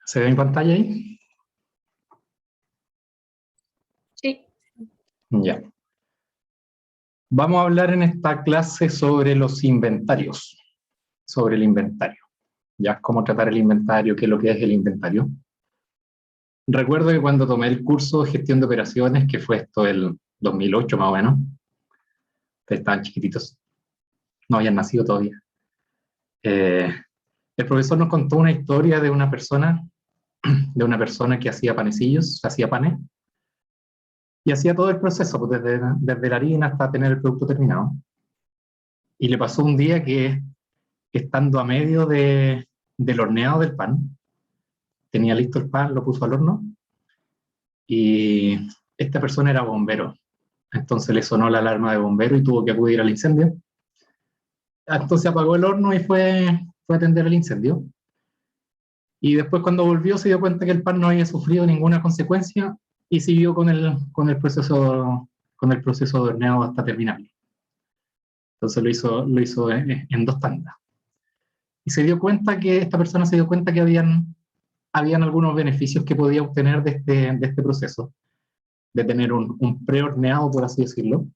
¿Se ve en pantalla ahí? Sí. Ya. Vamos a hablar en esta clase sobre los inventarios, sobre el inventario. Ya, cómo tratar el inventario, qué es lo que es el inventario. Recuerdo que cuando tomé el curso de gestión de operaciones, que fue esto el 2008 más o menos, ustedes estaban chiquititos, no habían nacido todavía. El profesor nos contó una historia de una persona que hacía panecillos, hacía panes, y hacía todo el proceso, pues desde la harina hasta tener el producto terminado. Y le pasó un día que, estando a medio del horneado del pan, tenía listo el pan, lo puso al horno, y esta persona era bombero. Entonces le sonó la alarma de bombero y tuvo que acudir al incendio. Entonces apagó el horno y fue a atender el incendio. Y después cuando volvió se dio cuenta que el pan no había sufrido ninguna consecuencia y siguió con el proceso de horneado hasta terminarlo. Entonces lo hizo en 2 tandas. Y esta persona se dio cuenta que habían algunos beneficios que podía obtener de este proceso, de tener un prehorneado, por así decirlo,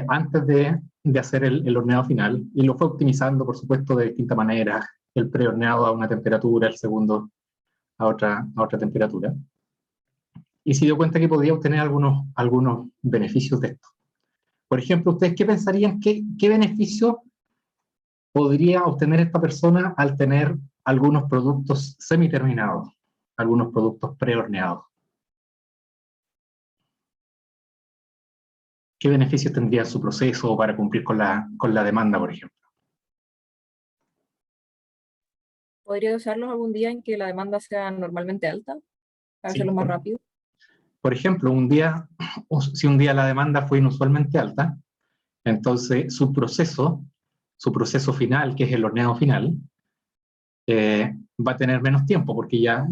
antes de hacer el horneado final, y lo fue optimizando, por supuesto, de distintas maneras, el prehorneado a una temperatura, el segundo a otra temperatura, y se dio cuenta que podía obtener algunos beneficios de esto. Por ejemplo, ¿ustedes qué pensarían? ¿Qué beneficio podría obtener esta persona al tener algunos productos semiterminados, algunos productos prehorneados? ¿Qué beneficios tendría su proceso para cumplir con la demanda, por ejemplo? ¿Podría usarlos algún día en que la demanda sea normalmente alta para Sí, hacerlo más rápido? por ejemplo, si un día la demanda fue inusualmente alta, entonces su proceso final, que es el horneado final, va a tener menos tiempo porque ya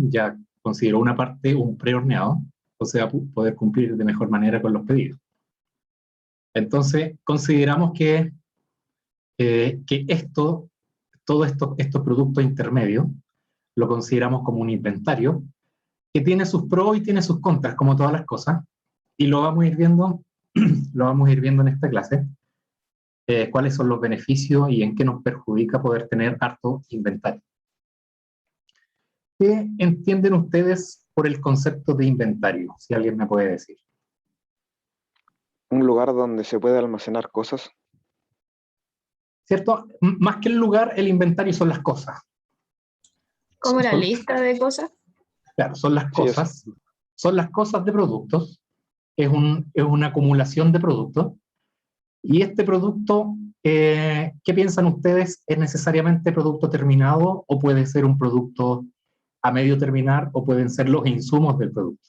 consideró una parte un prehorneado, o sea, poder cumplir de mejor manera con los pedidos. Entonces, consideramos que todos estos productos intermedios, lo consideramos como un inventario que tiene sus pros y tiene sus contras, como todas las cosas, y lo vamos a ir viendo, en esta clase, cuáles son los beneficios y en qué nos perjudica poder tener harto inventario. ¿Qué entienden ustedes por el concepto de inventario? Si alguien me puede decir. Un lugar donde se puede almacenar cosas. ¿Cierto? Más que el lugar, el inventario son las cosas. ¿Como la lista de cosas? Claro, son las Sí, cosas. Son las cosas de productos. Es una acumulación de productos. Y este producto, ¿qué piensan ustedes? ¿Es necesariamente producto terminado o puede ser un producto a medio terminar o pueden ser los insumos del producto?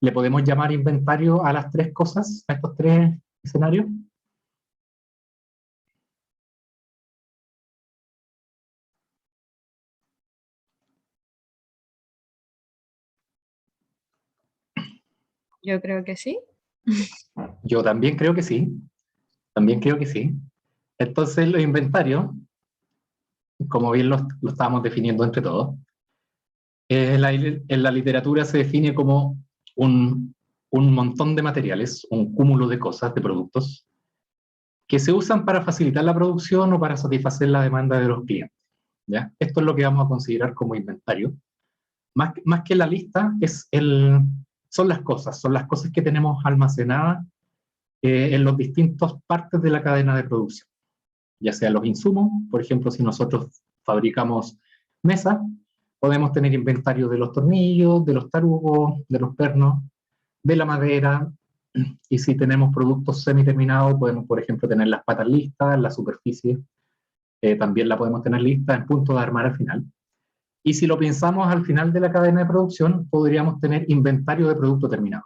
¿Le podemos llamar inventario a las 3 cosas, a estos 3 escenarios? Yo creo que sí. Yo también creo que sí. También creo que sí. Entonces, los inventarios, como bien lo estábamos definiendo entre todos, en la literatura se define como un montón de materiales, un cúmulo de cosas, de productos, que se usan para facilitar la producción o para satisfacer la demanda de los clientes. ¿Ya? Esto es lo que vamos a considerar como inventario. Más que la lista, son las cosas que tenemos almacenadas en las distintas partes de la cadena de producción. Ya sea los insumos, por ejemplo, si nosotros fabricamos mesas, podemos tener inventario de los tornillos, de los tarugos, de los pernos, de la madera, y si tenemos productos semiterminados, podemos, por ejemplo, tener las patas listas, la superficie, también la podemos tener lista en punto de armar al final. Y si lo pensamos al final de la cadena de producción, podríamos tener inventario de producto terminado.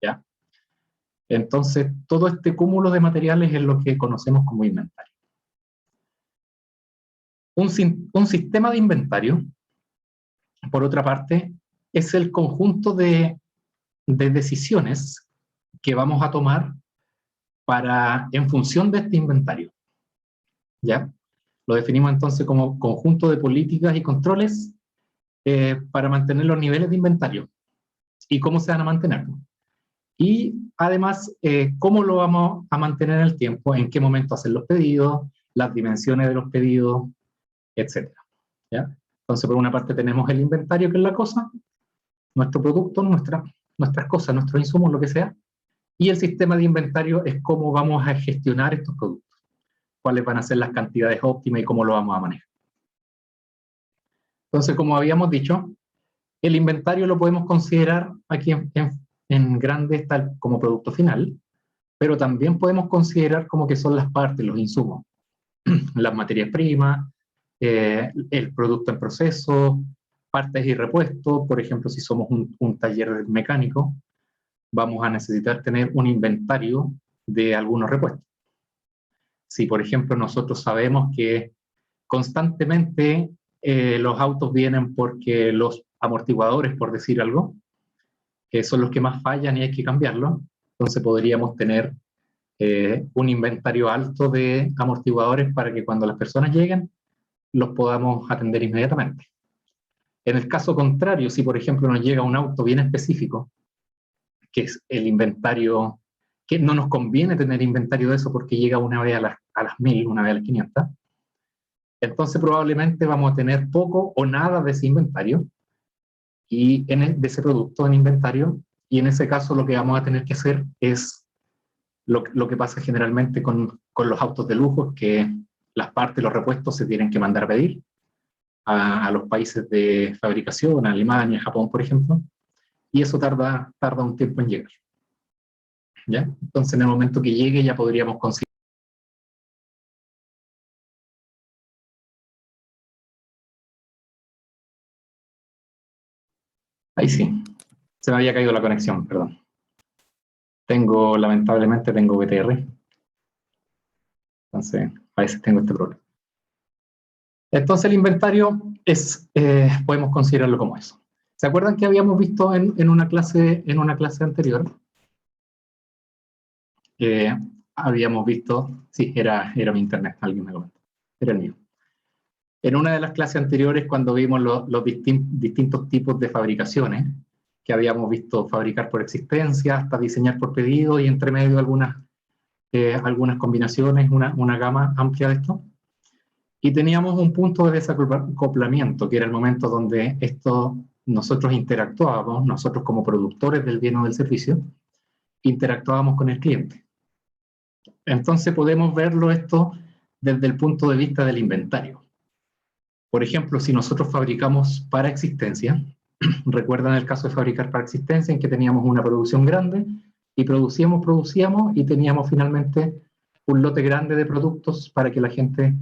¿Ya? Entonces, todo este cúmulo de materiales es lo que conocemos como inventario. Un sistema de inventario, por otra parte, es el conjunto de decisiones que vamos a tomar en función de este inventario. ¿Ya? Lo definimos entonces como conjunto de políticas y controles para mantener los niveles de inventario y cómo se van a mantener. Y además, cómo lo vamos a mantener en el tiempo, en qué momento hacer los pedidos, las dimensiones de los pedidos, etc. ¿Ya? Entonces, por una parte tenemos el inventario, que es la cosa, nuestro producto, nuestras cosas, nuestros insumos, lo que sea, y el sistema de inventario es cómo vamos a gestionar estos productos, cuáles van a ser las cantidades óptimas y cómo lo vamos a manejar. Entonces, como habíamos dicho, el inventario lo podemos considerar aquí en grande tal como producto final, pero también podemos considerar como que son las partes, los insumos, las materias primas, el producto en proceso, partes y repuestos. Por ejemplo, si somos un taller mecánico, vamos a necesitar tener un inventario de algunos repuestos. Si, por ejemplo, nosotros sabemos que constantemente los autos vienen porque los amortiguadores, por decir algo, que son los que más fallan y hay que cambiarlos, entonces podríamos tener un inventario alto de amortiguadores para que cuando las personas lleguen los podamos atender inmediatamente. En el caso contrario, si por ejemplo nos llega un auto bien específico, que es el inventario, que no nos conviene tener inventario de eso porque llega una vez a las 1000, una vez a las 500, entonces probablemente vamos a tener poco o nada de ese inventario, y de ese producto en inventario, y en ese caso lo que vamos a tener que hacer es lo que pasa generalmente con los autos de lujo, que las partes, los repuestos se tienen que mandar a pedir a los países de fabricación, a Alemania, Japón, por ejemplo, y eso tarda un tiempo en llegar. ¿Ya? Entonces, en el momento que llegue ya podríamos conseguir. Ahí sí, se me había caído la conexión, perdón. Lamentablemente tengo VTR, entonces a veces tengo este problema. Entonces el inventario podemos considerarlo como eso. ¿Se acuerdan que habíamos visto en una clase anterior? Habíamos visto, sí, era mi internet, alguien me comentó, era el mío. En una de las clases anteriores, cuando vimos los distintos tipos de fabricaciones, que habíamos visto fabricar por existencia, hasta diseñar por pedido, y entre medio algunas combinaciones, una gama amplia de esto. Y teníamos un punto de desacoplamiento, que era el momento donde nosotros interactuábamos, nosotros como productores del bien o del servicio, interactuábamos con el cliente. Entonces podemos verlo esto desde el punto de vista del inventario. Por ejemplo, si nosotros fabricamos para existencia, recuerdan el caso de fabricar para existencia, en que teníamos una producción grande y producíamos y teníamos finalmente un lote grande de productos para que la gente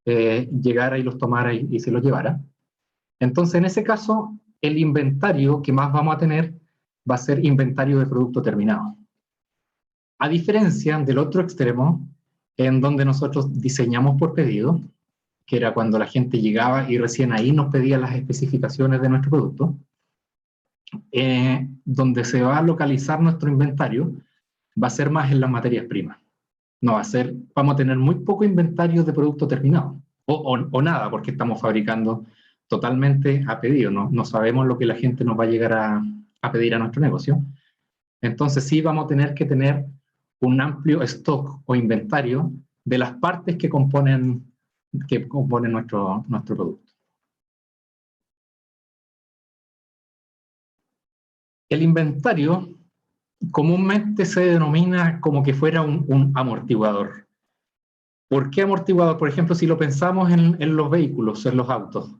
llegara y los tomara y se los llevara. Entonces, en ese caso, el inventario que más vamos a tener va a ser inventario de producto terminado. A diferencia del otro extremo, en donde nosotros diseñamos por pedido, que era cuando la gente llegaba y recién ahí nos pedía las especificaciones de nuestro producto, donde se va a localizar nuestro inventario, va a ser más en las materias primas. No va a ser, vamos a tener muy poco inventario de producto terminado, o nada, porque estamos fabricando totalmente a pedido, no sabemos lo que la gente nos va a llegar a pedir a nuestro negocio. Entonces sí vamos a tener que tener un amplio stock o inventario de las partes que componen nuestro producto. El inventario comúnmente se denomina como que fuera un amortiguador. ¿Por qué amortiguador? Por ejemplo, si lo pensamos en los vehículos, en los autos,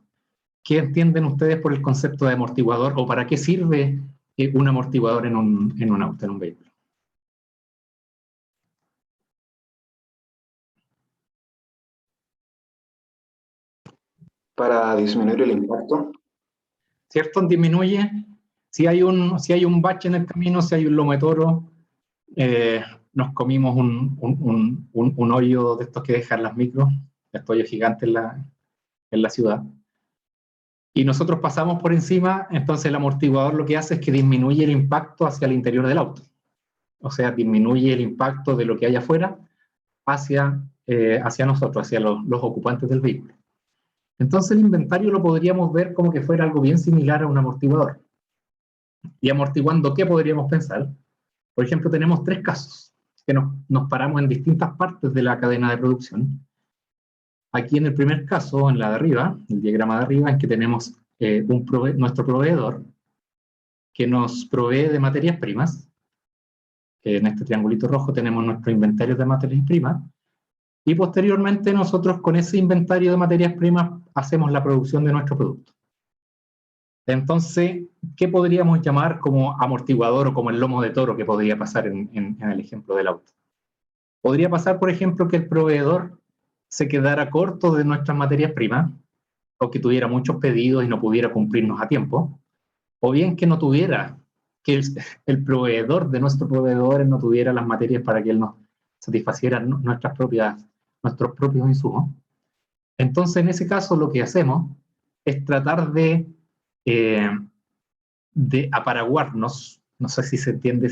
¿qué entienden ustedes por el concepto de amortiguador, o para qué sirve un amortiguador en un auto, en un vehículo? Para disminuir el impacto. ¿Cierto? Disminuye. Si hay un bache en el camino, si hay un lometoro, nos comimos un hoyo de estos que dejan las micros, estos hoyos gigantes en la ciudad, y nosotros pasamos por encima, entonces el amortiguador lo que hace es que disminuye el impacto hacia el interior del auto. O sea, disminuye el impacto de lo que hay afuera hacia nosotros, hacia los ocupantes del vehículo. Entonces el inventario lo podríamos ver como que fuera algo bien similar a un amortiguador. ¿Y amortiguando qué podríamos pensar? Por ejemplo, tenemos tres casos que nos paramos en distintas partes de la cadena de producción. Aquí en el primer caso, en la de arriba, el diagrama de arriba, en que tenemos nuestro proveedor que nos provee de materias primas. En este triangulito rojo tenemos nuestro inventario de materias primas. Y posteriormente nosotros con ese inventario de materias primas hacemos la producción de nuestro producto. Entonces, ¿qué podríamos llamar como amortiguador o como el lomo de toro que podría pasar en el ejemplo del auto? Podría pasar, por ejemplo, que el proveedor se quedara corto de nuestras materias primas, o que tuviera muchos pedidos y no pudiera cumplirnos a tiempo, o bien que no tuviera, que el proveedor de nuestros proveedores no tuviera las materias para que él nos satisfaciera nuestros propios insumos. Entonces, en ese caso, lo que hacemos es tratar de aparaguarnos, no sé si se entiende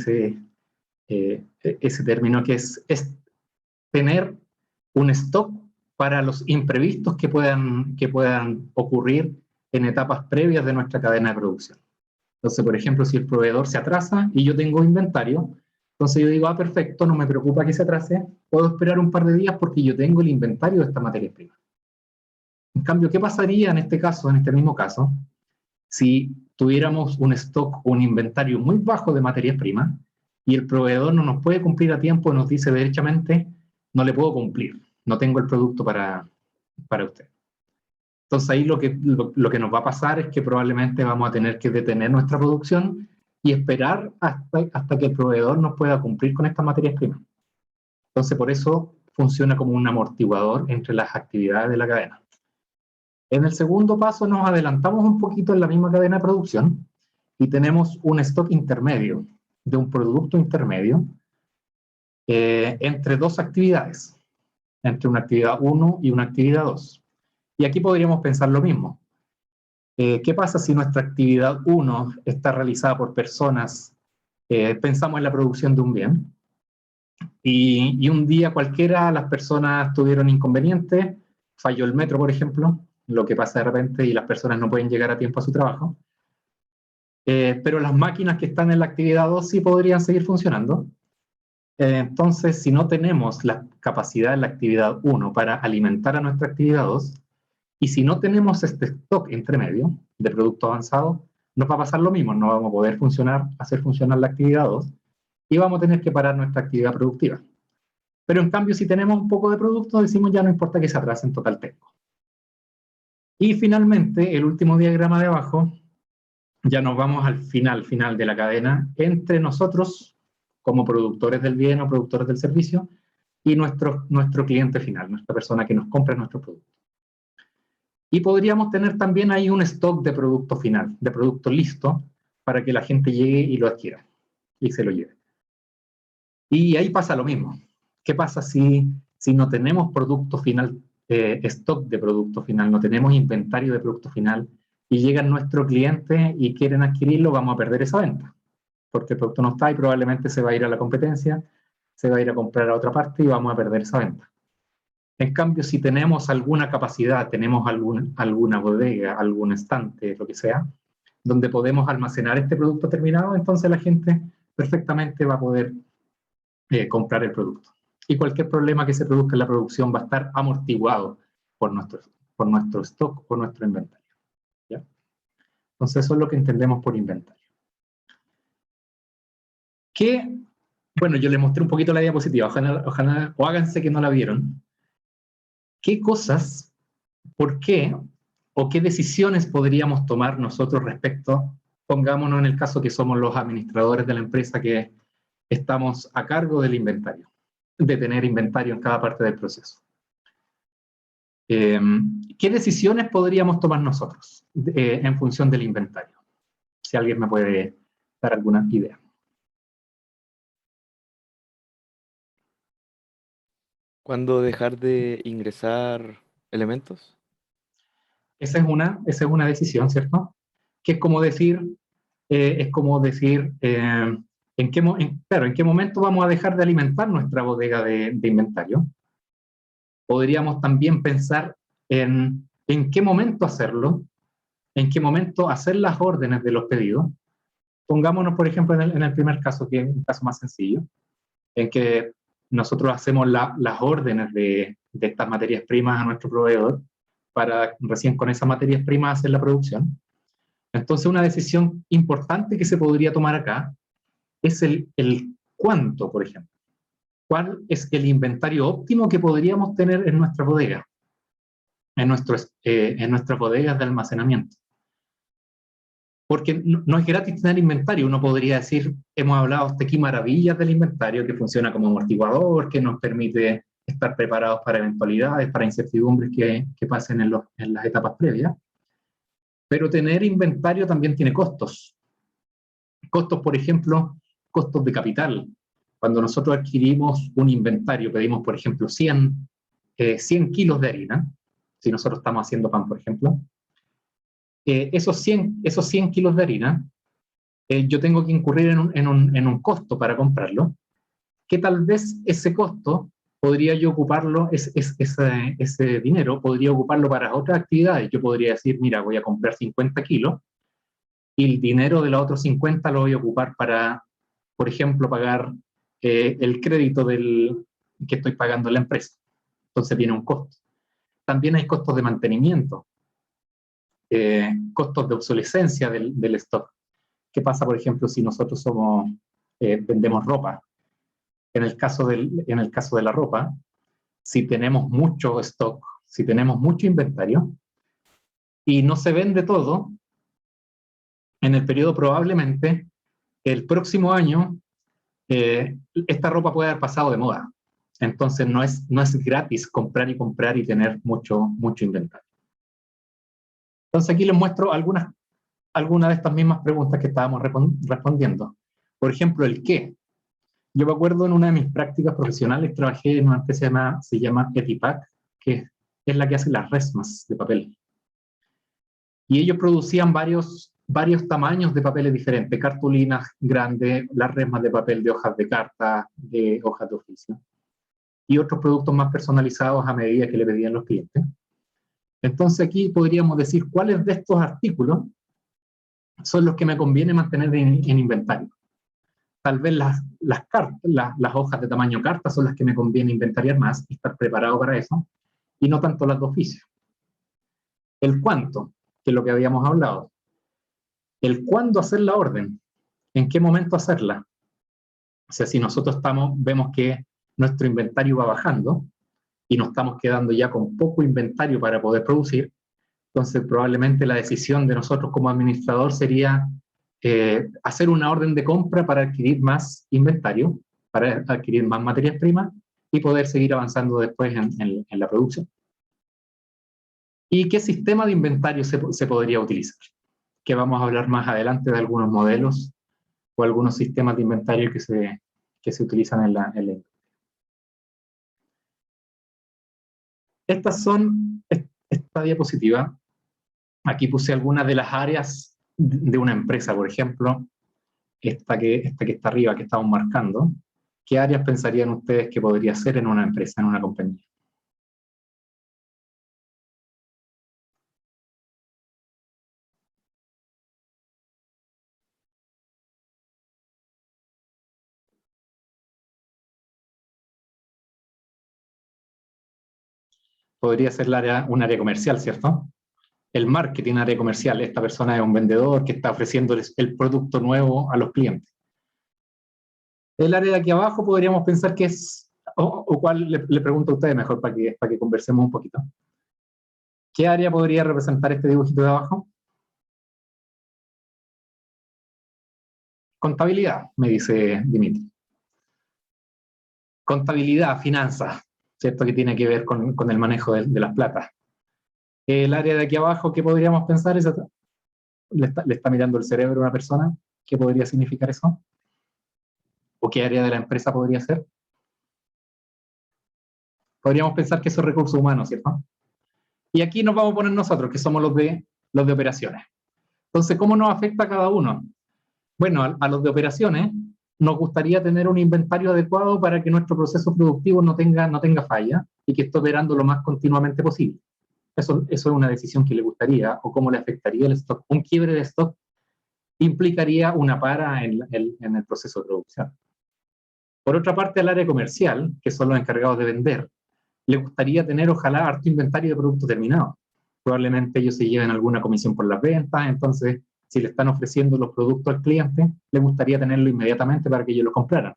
ese término, que es tener un stock para los imprevistos que puedan ocurrir en etapas previas de nuestra cadena de producción. Entonces, por ejemplo, si el proveedor se atrasa y yo tengo inventario, entonces yo digo, perfecto, no me preocupa que se atrase, puedo esperar un par de días porque yo tengo el inventario de esta materia prima. En cambio, ¿qué pasaría en este caso, en este mismo caso, si tuviéramos un stock, un inventario muy bajo de materias primas y el proveedor no nos puede cumplir a tiempo y nos dice derechamente, no le puedo cumplir, no tengo el producto para usted? Entonces ahí lo que nos va a pasar es que probablemente vamos a tener que detener nuestra producción y esperar hasta que el proveedor nos pueda cumplir con estas materias primas. Entonces por eso funciona como un amortiguador entre las actividades de la cadena. En el segundo paso nos adelantamos un poquito en la misma cadena de producción y tenemos un stock intermedio, de un producto intermedio, entre dos actividades, entre una actividad 1 y una actividad 2. Y aquí podríamos pensar lo mismo. ¿Qué pasa si nuestra actividad 1 está realizada por personas? Pensamos en la producción de un bien, y un día cualquiera las personas tuvieron inconvenientes, falló el metro, por ejemplo, lo que pasa de repente y las personas no pueden llegar a tiempo a su trabajo. Pero las máquinas que están en la actividad 2 sí podrían seguir funcionando. Entonces, si no tenemos la capacidad en la actividad 1 para alimentar a nuestra actividad 2, y si no tenemos este stock entre medio de producto avanzado, nos va a pasar lo mismo, no vamos a poder hacer funcionar la actividad 2 y vamos a tener que parar nuestra actividad productiva. Pero en cambio, si tenemos un poco de producto, decimos ya no importa que se atrase, en total tengo. Y finalmente, el último diagrama de abajo, ya nos vamos al final de la cadena, entre nosotros, como productores del bien o productores del servicio, y nuestro cliente final, nuestra persona que nos compra nuestro producto. Y podríamos tener también ahí un stock de producto final, de producto listo, para que la gente llegue y lo adquiera, y se lo lleve. Y ahí pasa lo mismo. ¿Qué pasa si no tenemos producto final, stock de producto final, no tenemos inventario de producto final, y llegan nuestros clientes y quieren adquirirlo? Vamos a perder esa venta, porque el producto no está y probablemente se va a ir a la competencia, se va a ir a comprar a otra parte y vamos a perder esa venta. En cambio, si tenemos alguna capacidad, tenemos alguna bodega, algún estante, lo que sea, donde podemos almacenar este producto terminado, entonces la gente perfectamente va a poder comprar el producto. Y cualquier problema que se produzca en la producción va a estar amortiguado por nuestro stock o nuestro inventario. ¿Ya? Entonces eso es lo que entendemos por inventario. Bueno, yo les mostré un poquito la diapositiva, ojalá o háganse que no la vieron. ¿Qué cosas, por qué o qué decisiones podríamos tomar nosotros respecto, pongámonos en el caso que somos los administradores de la empresa que estamos a cargo del inventario, de tener inventario en cada parte del proceso? ¿Qué decisiones podríamos tomar nosotros en función del inventario? Si alguien me puede dar alguna idea. ¿Cuándo dejar de ingresar elementos? Esa es una decisión, ¿cierto? Que es como decir, ¿en qué momento vamos a dejar de alimentar nuestra bodega de inventario? Podríamos también pensar en en qué momento hacerlo, en qué momento hacer las órdenes de los pedidos. Pongámonos, por ejemplo, en el primer caso, que es un caso más sencillo, en que nosotros hacemos las órdenes de estas materias primas a nuestro proveedor para recién con esas materias primas hacer la producción. Entonces, una decisión importante que se podría tomar acá es el cuánto, por ejemplo. ¿Cuál es el inventario óptimo que podríamos tener en nuestra bodega? En nuestras bodegas de almacenamiento. Porque no es gratis tener inventario. Uno podría decir, hemos hablado hasta aquí maravillas del inventario, que funciona como amortiguador, que nos permite estar preparados para eventualidades, para incertidumbres que pasen en las etapas previas. Pero tener inventario también tiene costos. Costos, por ejemplo, costos de capital. Cuando nosotros adquirimos un inventario, pedimos, por ejemplo, 100 kilos de harina, si nosotros estamos haciendo pan, por ejemplo, esos 100 kilos de harina, yo tengo que incurrir en un costo para comprarlo, que tal vez ese costo podría yo ocuparlo, ese dinero, podría ocuparlo para otras actividades. Yo podría decir, mira, voy a comprar 50 kilos, y el dinero de los otros 50 lo voy a ocupar para, por ejemplo, pagar el crédito que estoy pagando en la empresa. Entonces viene un costo. También hay costos de mantenimiento, costos de obsolescencia del stock. ¿Qué pasa, por ejemplo, si nosotros vendemos ropa? En el caso de la ropa, si tenemos mucho stock, si tenemos mucho inventario y no se vende todo, en el periodo probablemente el próximo año esta ropa puede haber pasado de moda. Entonces no es gratis comprar y tener mucho inventario. Entonces aquí les muestro algunas de estas mismas preguntas que estábamos respondiendo. Por ejemplo, el qué. Yo me acuerdo en una de mis prácticas profesionales, trabajé en una empresa que se llama Etipac, que es la que hace las resmas de papel. Y ellos producían varios tamaños de papeles diferentes, cartulinas grandes, las resmas de papel de hojas de carta, de hojas de oficio, y otros productos más personalizados a medida que le pedían los clientes. Entonces aquí podríamos decir cuáles de estos artículos son los que me conviene mantener en inventario. Tal vez las hojas de tamaño carta son las que me conviene inventariar más y estar preparado para eso, y no tanto las de oficio. El cuánto, que es lo que habíamos hablado. El cuándo hacer la orden, en qué momento hacerla. O sea, si nosotros vemos que nuestro inventario va bajando y nos estamos quedando ya con poco inventario para poder producir, entonces probablemente la decisión de nosotros como administrador sería hacer una orden de compra para adquirir más inventario, para adquirir más materias primas y poder seguir avanzando después en la producción. ¿Y qué sistema de inventario se podría utilizar? Que vamos a hablar más adelante de algunos modelos o algunos sistemas de inventario que se utilizan en la industria. Esta diapositiva, aquí puse algunas de las áreas de una empresa, por ejemplo, esta que está arriba, que estamos marcando. ¿Qué áreas pensarían ustedes que podría ser en una empresa, en una compañía? Podría ser un área comercial, ¿cierto? El marketing, área comercial. Esta persona es un vendedor que está ofreciéndoles el producto nuevo a los clientes. El área de aquí abajo podríamos pensar que es, o cuál le pregunto a ustedes mejor para que conversemos un poquito. ¿Qué área podría representar este dibujito de abajo? Contabilidad, me dice Dimitri. Contabilidad, finanzas, ¿cierto? Que tiene que ver con el manejo de las platas. El área de aquí abajo, ¿qué podríamos pensar? ¿Le está mirando el cerebro a una persona? ¿Qué podría significar eso? ¿O qué área de la empresa podría ser? Podríamos pensar que eso es recursos humanos, ¿cierto? Y aquí nos vamos a poner nosotros, que somos los de operaciones. Entonces, ¿cómo nos afecta a cada uno? Bueno, a los de operaciones nos gustaría tener un inventario adecuado para que nuestro proceso productivo no tenga falla y que esté operando lo más continuamente posible. Eso es una decisión que le gustaría, o cómo le afectaría el stock. Un quiebre de stock implicaría una para en el proceso de producción. Por otra parte, al área comercial, que son los encargados de vender, le gustaría tener, ojalá, harto inventario de producto terminado. Probablemente ellos se lleven alguna comisión por las ventas, entonces, si le están ofreciendo los productos al cliente, le gustaría tenerlo inmediatamente para que ellos lo compraran.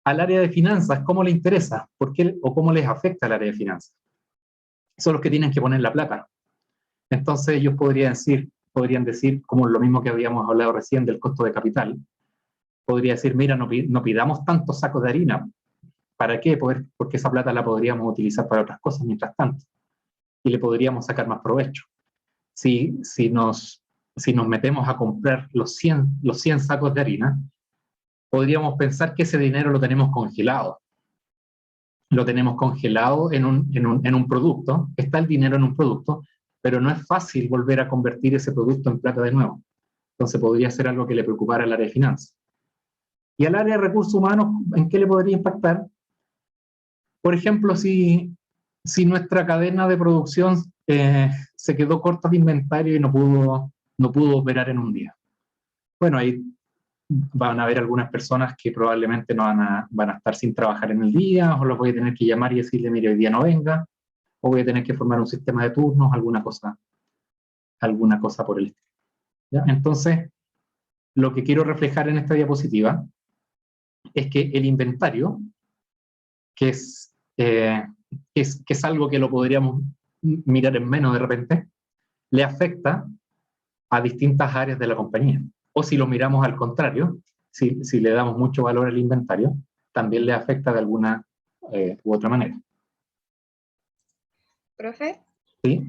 Al área de finanzas, ¿cómo le interesa? ¿Por qué o cómo les afecta al área de finanzas? Son los que tienen que poner la plata. Entonces, ellos podrían decir, como lo mismo que habíamos hablado recién del costo de capital, podría decir, mira, no pidamos tantos sacos de harina. ¿Para qué? Porque esa plata la podríamos utilizar para otras cosas mientras tanto. Y le podríamos sacar más provecho. Si nos metemos a comprar los 100 sacos de harina, podríamos pensar que ese dinero lo tenemos congelado. Lo tenemos congelado en un producto. Está el dinero en un producto, pero no es fácil volver a convertir ese producto en plata de nuevo. Entonces podría ser algo que le preocupara al área de finanzas. Y al área de recursos humanos, ¿en qué le podría impactar? Por ejemplo, si nuestra cadena de producción se quedó corta de inventario y no pudo operar en un día. Bueno, ahí van a haber algunas personas que probablemente no van a estar sin trabajar en el día, o los voy a tener que llamar y decirle, mire, hoy día no venga, o voy a tener que formar un sistema de turnos, alguna cosa por el estilo. ¿Ya? Entonces, lo que quiero reflejar en esta diapositiva es que el inventario, que es algo que lo podríamos mirar en menos de repente, le afecta a distintas áreas de la compañía. O si lo miramos al contrario, si le damos mucho valor al inventario, también le afecta de alguna u otra manera. Profe, ¿Sí?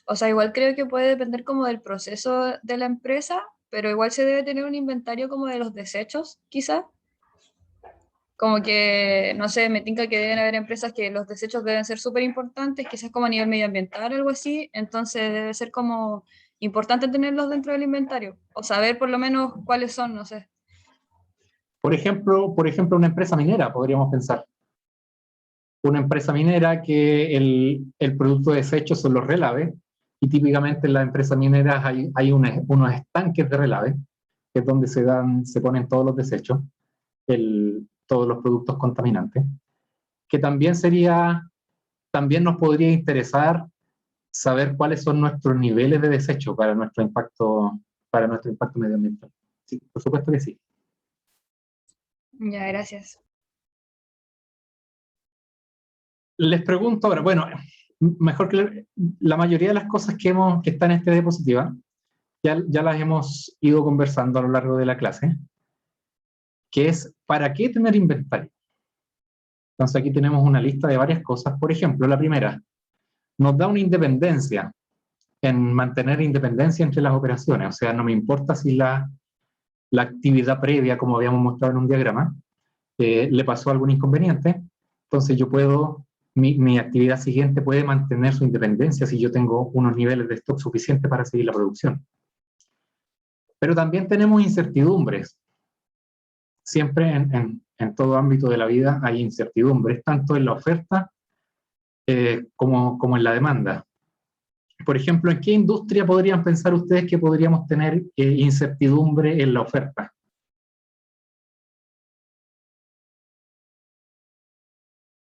o sea, igual creo que puede depender como del proceso de la empresa, pero igual se debe tener un inventario como de los desechos, quizá. Como que, no sé, me tinca que deben haber empresas que los desechos deben ser súper importantes, quizás como a nivel medioambiental o algo así, entonces debe ser como importante tenerlos dentro del inventario, o saber por lo menos cuáles son, no sé. Por ejemplo, una empresa minera, podríamos pensar. Una empresa minera que el producto de desecho son los relaves, y típicamente en las empresas mineras hay unos estanques de relave, que es donde se ponen todos los desechos, todos los productos contaminantes, que también nos podría interesar saber cuáles son nuestros niveles de desecho para nuestro impacto medioambiental. Sí, por supuesto que sí. Ya, gracias. Les pregunto ahora, bueno, mejor que la mayoría de las cosas que están en esta diapositiva, ya las hemos ido conversando a lo largo de la clase, que es, ¿para qué tener inventario? Entonces aquí tenemos una lista de varias cosas. Por ejemplo, la primera, nos da una independencia, en mantener independencia entre las operaciones. O sea, no me importa si la actividad previa, como habíamos mostrado en un diagrama, le pasó algún inconveniente, entonces mi actividad siguiente puede mantener su independencia si yo tengo unos niveles de stock suficientes para seguir la producción. Pero también tenemos incertidumbres. Siempre en todo ámbito de la vida hay incertidumbres, tanto en la oferta como en la demanda. Por ejemplo, ¿en qué industria podrían pensar ustedes que podríamos tener incertidumbre en la oferta?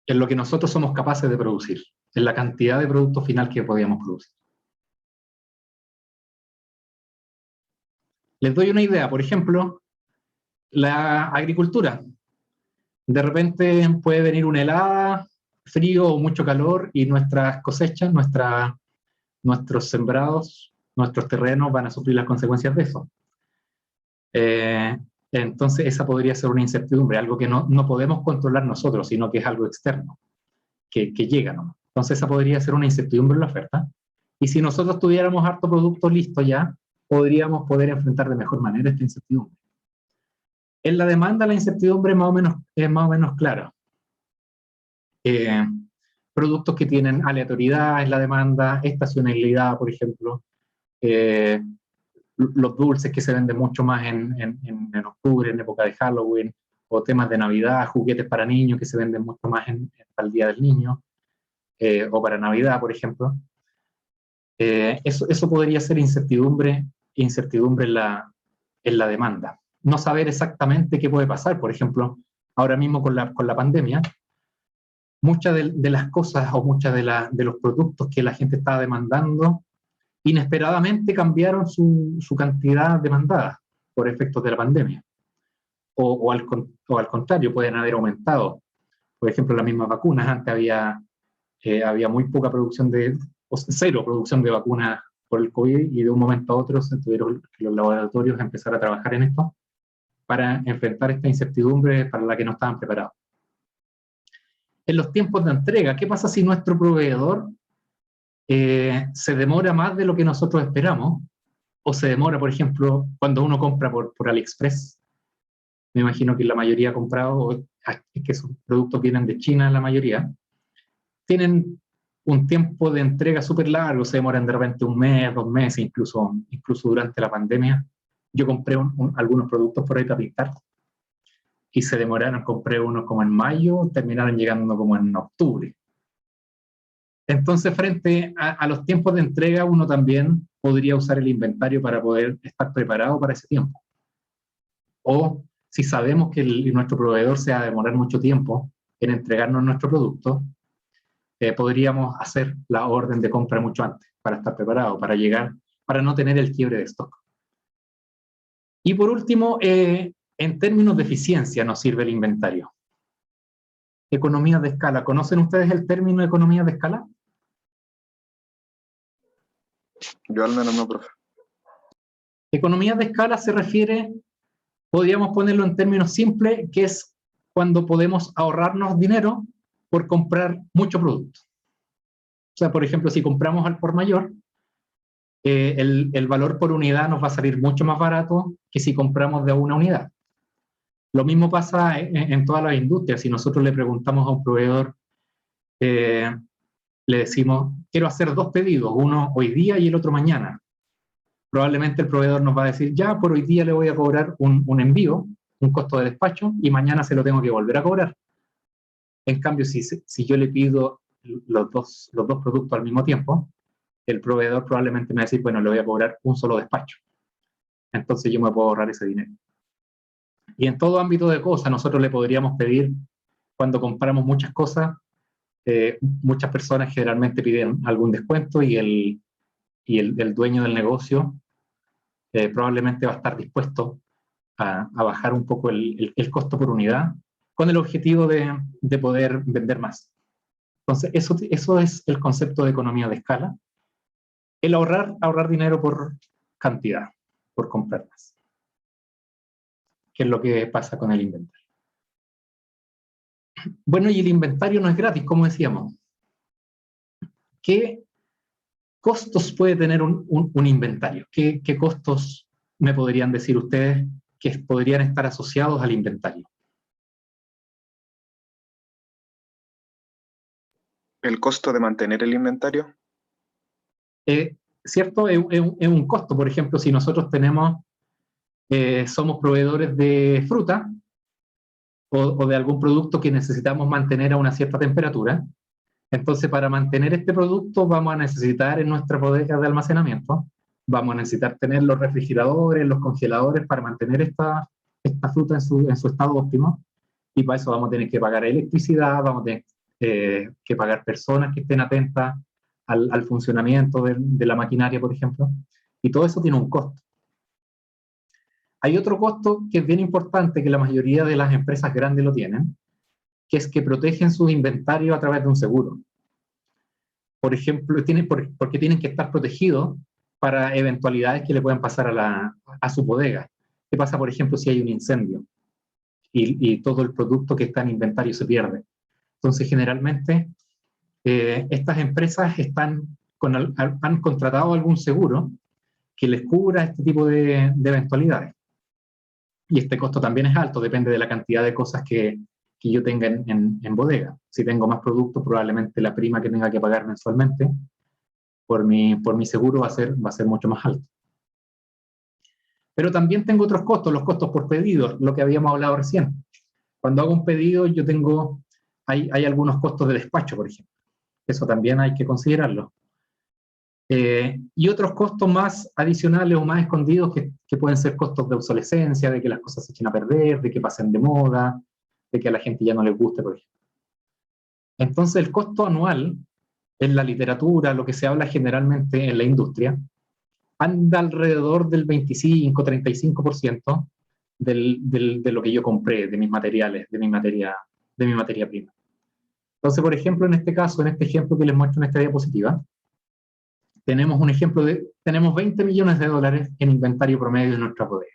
En lo que nosotros somos capaces de producir, en la cantidad de producto final que podíamos producir. Les doy una idea, por ejemplo, la agricultura. De repente puede venir una helada, frío o mucho calor, y nuestras cosechas, nuestros sembrados, nuestros terrenos van a sufrir las consecuencias de eso. Entonces esa podría ser una incertidumbre, algo que no podemos controlar nosotros, sino que es algo externo, que llega, ¿no? Entonces esa podría ser una incertidumbre en la oferta. Y si nosotros tuviéramos harto producto listo ya, podríamos poder enfrentar de mejor manera esta incertidumbre. En la demanda la incertidumbre es más o menos clara. Productos que tienen aleatoriedad en la demanda, estacionalidad, por ejemplo, los dulces que se venden mucho más en octubre, en época de Halloween, o temas de Navidad, juguetes para niños que se venden mucho más para el Día del Niño. o para Navidad, por ejemplo. Eso podría ser incertidumbre en la demanda. No saber exactamente qué puede pasar. Por ejemplo, ahora mismo con la pandemia, muchas de las cosas o muchas de los productos que la gente estaba demandando, inesperadamente cambiaron su cantidad demandada por efectos de la pandemia. O al contrario, pueden haber aumentado. Por ejemplo, las mismas vacunas. Antes había muy poca producción o cero producción de vacunas por el COVID, y de un momento a otro se tuvieron los laboratorios a empezar a trabajar en esto para enfrentar esta incertidumbre para la que no estaban preparados. En los tiempos de entrega, ¿qué pasa si nuestro proveedor se demora más de lo que nosotros esperamos? O se demora, por ejemplo, cuando uno compra por AliExpress. Me imagino que la mayoría ha comprado, es que sus productos vienen de China, la mayoría. Tienen un tiempo de entrega súper largo, se demoran de repente un mes, 2 meses, incluso durante la pandemia. Yo compré algunos productos por ahí para pintar, y se demoraron, compré uno como en mayo, terminaron llegando como en octubre. Entonces, frente a los tiempos de entrega, uno también podría usar el inventario para poder estar preparado para ese tiempo. O si sabemos que nuestro proveedor se va a demorar mucho tiempo en entregarnos nuestro producto, podríamos hacer la orden de compra mucho antes para estar preparado, para no tener el quiebre de stock. Y por último, en términos de eficiencia nos sirve el inventario. Economías de escala. ¿Conocen ustedes el término economía de escala? Yo al menos no, profe. Economías de escala se refiere, podríamos ponerlo en términos simples, que es cuando podemos ahorrarnos dinero por comprar mucho producto. O sea, por ejemplo, si compramos al por mayor, el valor por unidad nos va a salir mucho más barato que si compramos de una unidad. Lo mismo pasa en todas las industrias. Si nosotros le preguntamos a un proveedor, le decimos, quiero hacer 2 pedidos, uno hoy día y el otro mañana. Probablemente el proveedor nos va a decir, ya, por hoy día le voy a cobrar un envío, un costo de despacho, y mañana se lo tengo que volver a cobrar. En cambio, si yo le pido los dos productos al mismo tiempo, el proveedor probablemente me va a decir, bueno, le voy a cobrar un solo despacho. Entonces yo me puedo ahorrar ese dinero. Y en todo ámbito de cosas, nosotros le podríamos pedir, cuando compramos muchas cosas, muchas personas generalmente piden algún descuento, y el dueño del negocio probablemente va a estar dispuesto a bajar un poco el costo por unidad, con el objetivo de poder vender más. Entonces, eso es el concepto de economía de escala. El ahorrar dinero por cantidad, por comprar más. ¿Qué es lo que pasa con el inventario? Bueno, y el inventario no es gratis, como decíamos. ¿Qué costos puede tener un inventario? ¿Qué costos me podrían decir ustedes que podrían estar asociados al inventario? ¿El costo de mantener el inventario? ¿Cierto? Es un costo. Por ejemplo, si nosotros somos proveedores de fruta o de algún producto que necesitamos mantener a una cierta temperatura, entonces para mantener este producto vamos a necesitar en nuestra bodega de almacenamiento, vamos a necesitar tener los refrigeradores, los congeladores para mantener esta fruta en su estado óptimo, y para eso vamos a tener que pagar electricidad, vamos a tener que pagar personas que estén atentas al funcionamiento de la maquinaria, por ejemplo, y todo eso tiene un costo. Hay otro costo que es bien importante, que la mayoría de las empresas grandes lo tienen, que es que protegen sus inventarios a través de un seguro. Por ejemplo, porque tienen que estar protegidos para eventualidades que le puedan pasar a su bodega. ¿Qué pasa, por ejemplo, si hay un incendio y todo el producto que está en inventario se pierde? Entonces, generalmente, estas empresas han contratado algún seguro que les cubra este tipo de eventualidades. Y este costo también es alto, depende de la cantidad de cosas que yo tenga en bodega. Si tengo más productos, probablemente la prima que tenga que pagar mensualmente por mi seguro va a ser mucho más alto. Pero también tengo otros costos, los costos por pedido, lo que habíamos hablado recién. Cuando hago un pedido, hay algunos costos de despacho, por ejemplo. Eso también hay que considerarlo. Y otros costos más adicionales o más escondidos que pueden ser costos de obsolescencia, de que las cosas se echen a perder, de que pasen de moda, de que a la gente ya no les guste, por ejemplo. Entonces, el costo anual en la literatura, lo que se habla generalmente en la industria, anda alrededor del 25-35% de lo que yo compré, de mis materiales, de mi materia prima. Entonces, por ejemplo, en este caso, en este ejemplo que les muestro en esta diapositiva, tenemos un ejemplo tenemos 20 millones de dólares en inventario promedio en nuestra bodega.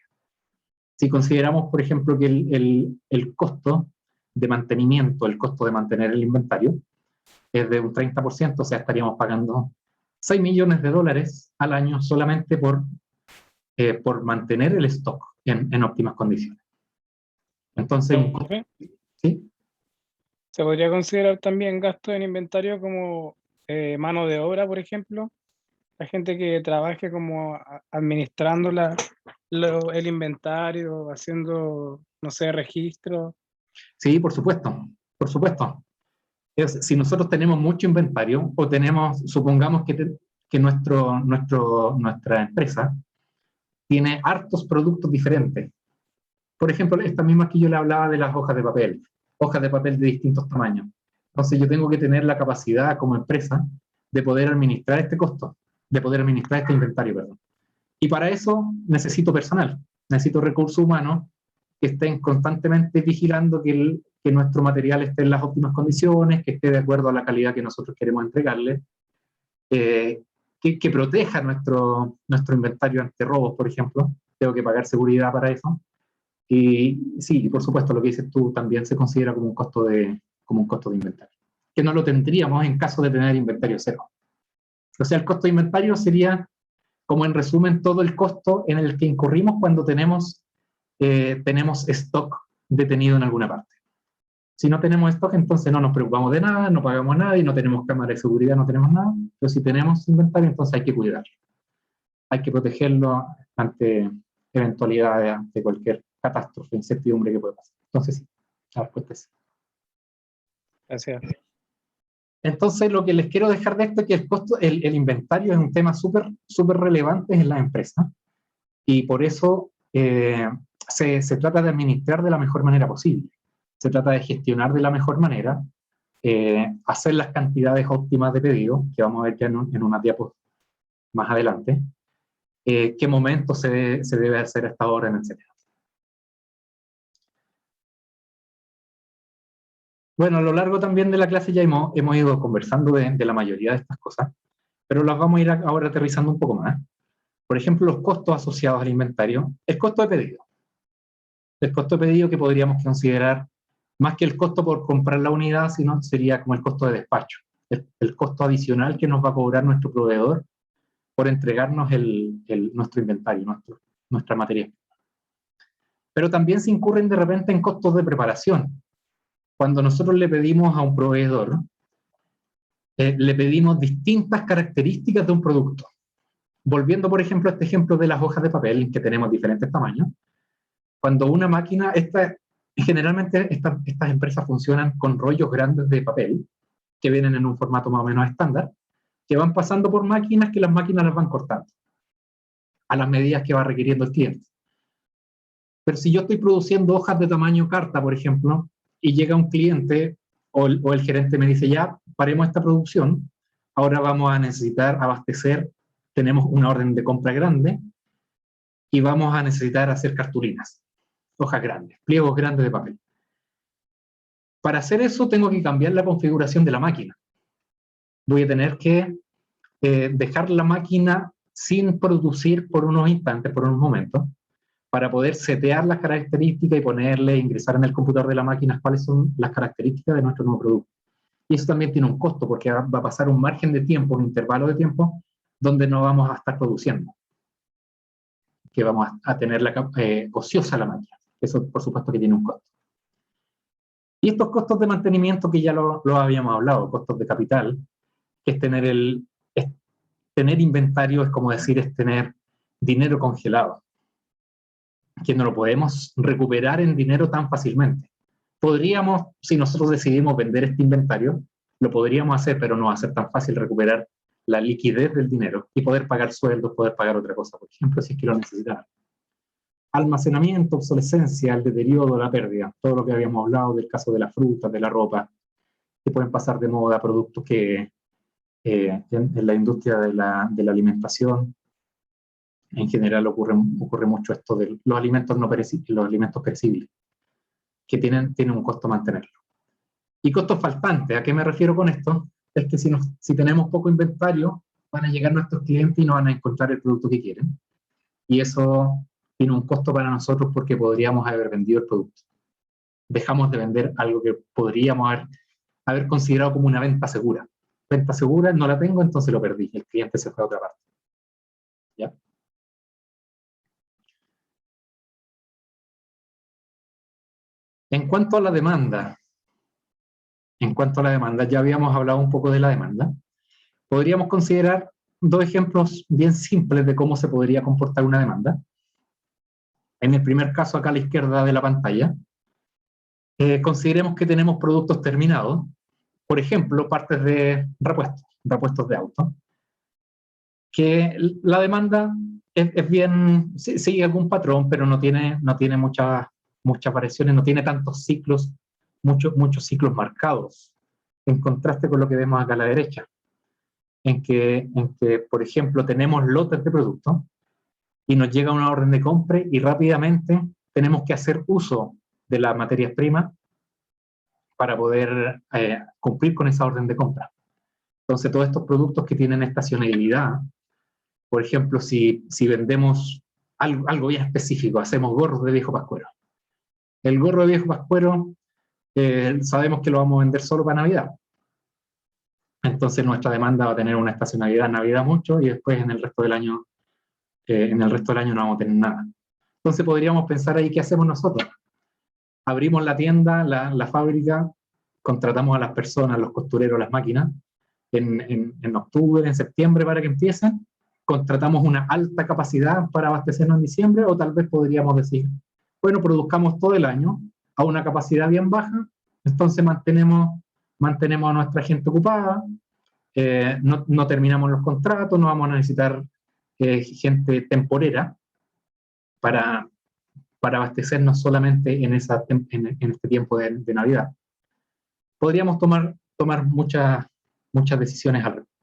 Si consideramos, por ejemplo, que el costo de mantenimiento, el costo de mantener el inventario, es de un 30%, o sea, estaríamos pagando 6 millones de dólares al año solamente por mantener el stock en óptimas condiciones. Entonces, ¿sí? ¿Se podría considerar también gasto en inventario como mano de obra, por ejemplo? La gente que trabaje como administrando el inventario, haciendo, no sé, registro. Sí, por supuesto, por supuesto. Si nosotros tenemos mucho inventario o supongamos que nuestra empresa tiene hartos productos diferentes. Por ejemplo, esta misma que yo le hablaba de las hojas de papel de distintos tamaños. Entonces yo tengo que tener la capacidad como empresa de poder administrar este costo, de poder administrar este inventario, perdón. Y para eso necesito personal, necesito recursos humanos que estén constantemente vigilando que nuestro material esté en las óptimas condiciones, que esté de acuerdo a la calidad que nosotros queremos entregarle, que proteja nuestro inventario ante robos, por ejemplo. Tengo que pagar seguridad para eso. Y sí, por supuesto, lo que dices tú también se considera como un costo de inventario, que no lo tendríamos en caso de tener inventario cero. O sea, el costo de inventario sería, como en resumen, todo el costo en el que incurrimos cuando tenemos stock detenido en alguna parte. Si no tenemos stock, entonces no nos preocupamos de nada, no pagamos nada y no tenemos cámara de seguridad, no tenemos nada. Pero si tenemos inventario, entonces hay que cuidarlo. Hay que protegerlo ante eventualidades, ante cualquier catástrofe, incertidumbre que pueda pasar. Entonces sí, la respuesta es sí. Gracias. Entonces, lo que les quiero dejar de esto es que el inventario es un tema súper relevante en las empresas y por eso se trata de administrar de la mejor manera posible. Se trata de gestionar de la mejor manera, hacer las cantidades óptimas de pedido, que vamos a ver ya en una diapositiva más adelante, qué momento se debe hacer a esta hora, etc. Bueno, a lo largo también de la clase ya hemos ido conversando de la mayoría de estas cosas, pero las vamos a ir ahora aterrizando un poco más. Por ejemplo, los costos asociados al inventario, el costo de pedido. El costo de pedido que podríamos considerar más que el costo por comprar la unidad, sino sería como el costo de despacho, el costo adicional que nos va a cobrar nuestro proveedor por entregarnos nuestro inventario, nuestra materia. Pero también se incurren de repente en costos de preparación. Cuando nosotros le pedimos a un proveedor, le pedimos distintas características de un producto. Volviendo, por ejemplo, a este ejemplo de las hojas de papel, que tenemos diferentes tamaños, cuando una máquina, generalmente estas empresas funcionan con rollos grandes de papel, que vienen en un formato más o menos estándar, que van pasando por máquinas, que las máquinas las van cortando, a las medidas que va requiriendo el cliente. Pero si yo estoy produciendo hojas de tamaño carta, por ejemplo, y llega un cliente o el gerente me dice, ya, paremos esta producción, ahora vamos a necesitar abastecer, tenemos una orden de compra grande, y vamos a necesitar hacer cartulinas, hojas grandes, pliegos grandes de papel. Para hacer eso tengo que cambiar la configuración de la máquina. Voy a tener que dejar la máquina sin producir por unos instantes, por unos momentos, para poder setear las características y ingresar en el computador de la máquina cuáles son las características de nuestro nuevo producto. Y eso también tiene un costo, porque va a pasar un margen de tiempo, un intervalo de tiempo, donde no vamos a estar produciendo, que vamos a tener ociosa la máquina. Eso, por supuesto, que tiene un costo. Y estos costos de mantenimiento que ya lo habíamos hablado, costos de capital, que es tener inventario, es como decir, es tener dinero congelado, que no lo podemos recuperar en dinero tan fácilmente. Podríamos, si nosotros decidimos vender este inventario, Lo podríamos hacer, pero no va a ser tan fácil recuperar la liquidez del dinero y poder pagar sueldos, poder pagar otra cosa, por ejemplo, si es que lo necesitamos. Almacenamiento, obsolescencia, el deterioro, la pérdida, todo lo que habíamos hablado del caso de las frutas, de la ropa, que pueden pasar de moda, productos que en la industria de la alimentación, en general ocurre mucho esto de los alimentos no perecibles, los alimentos perecibles, que tienen un costo mantenerlo. Y costos faltantes, ¿a qué me refiero con esto? Es que si tenemos poco inventario, van a llegar nuestros clientes y no van a encontrar el producto que quieren. Y eso tiene un costo para nosotros porque podríamos haber vendido el producto. Dejamos de vender algo que podríamos haber considerado como una venta segura. Venta segura, no la tengo, entonces lo perdí. El cliente se fue a otra parte. ¿Ya? En cuanto a la demanda, ya habíamos hablado un poco de la demanda. Podríamos considerar dos ejemplos bien simples de cómo se podría comportar una demanda. En el primer caso, acá a la izquierda de la pantalla, consideremos que tenemos productos terminados, por ejemplo, partes de repuestos de auto, que la demanda es bien, sigue algún patrón, pero no tiene muchas variaciones, no tiene tantos ciclos, muchos ciclos marcados, en contraste con lo que vemos acá a la derecha, en que por ejemplo, tenemos lotes de productos y nos llega una orden de compra y rápidamente tenemos que hacer uso de las materias primas para poder cumplir con esa orden de compra. Entonces, todos estos productos que tienen estacionalidad, por ejemplo, si vendemos algo bien específico, hacemos gorros de viejo pascuero. El gorro de viejo pascuero sabemos que lo vamos a vender solo para Navidad. Entonces nuestra demanda va a tener una estacionalidad en Navidad mucho y después en el resto del año no vamos a tener nada. Entonces podríamos pensar ahí, ¿qué hacemos nosotros? Abrimos la tienda, la fábrica, contratamos a las personas, los costureros, las máquinas, en octubre, en septiembre para que empiecen, contratamos una alta capacidad para abastecernos en diciembre, o tal vez podríamos decir, bueno, produzcamos todo el año a una capacidad bien baja, entonces mantenemos a nuestra gente ocupada, no terminamos los contratos, no vamos a necesitar gente temporera para abastecernos solamente en este tiempo de Navidad. Podríamos tomar muchas decisiones al respecto.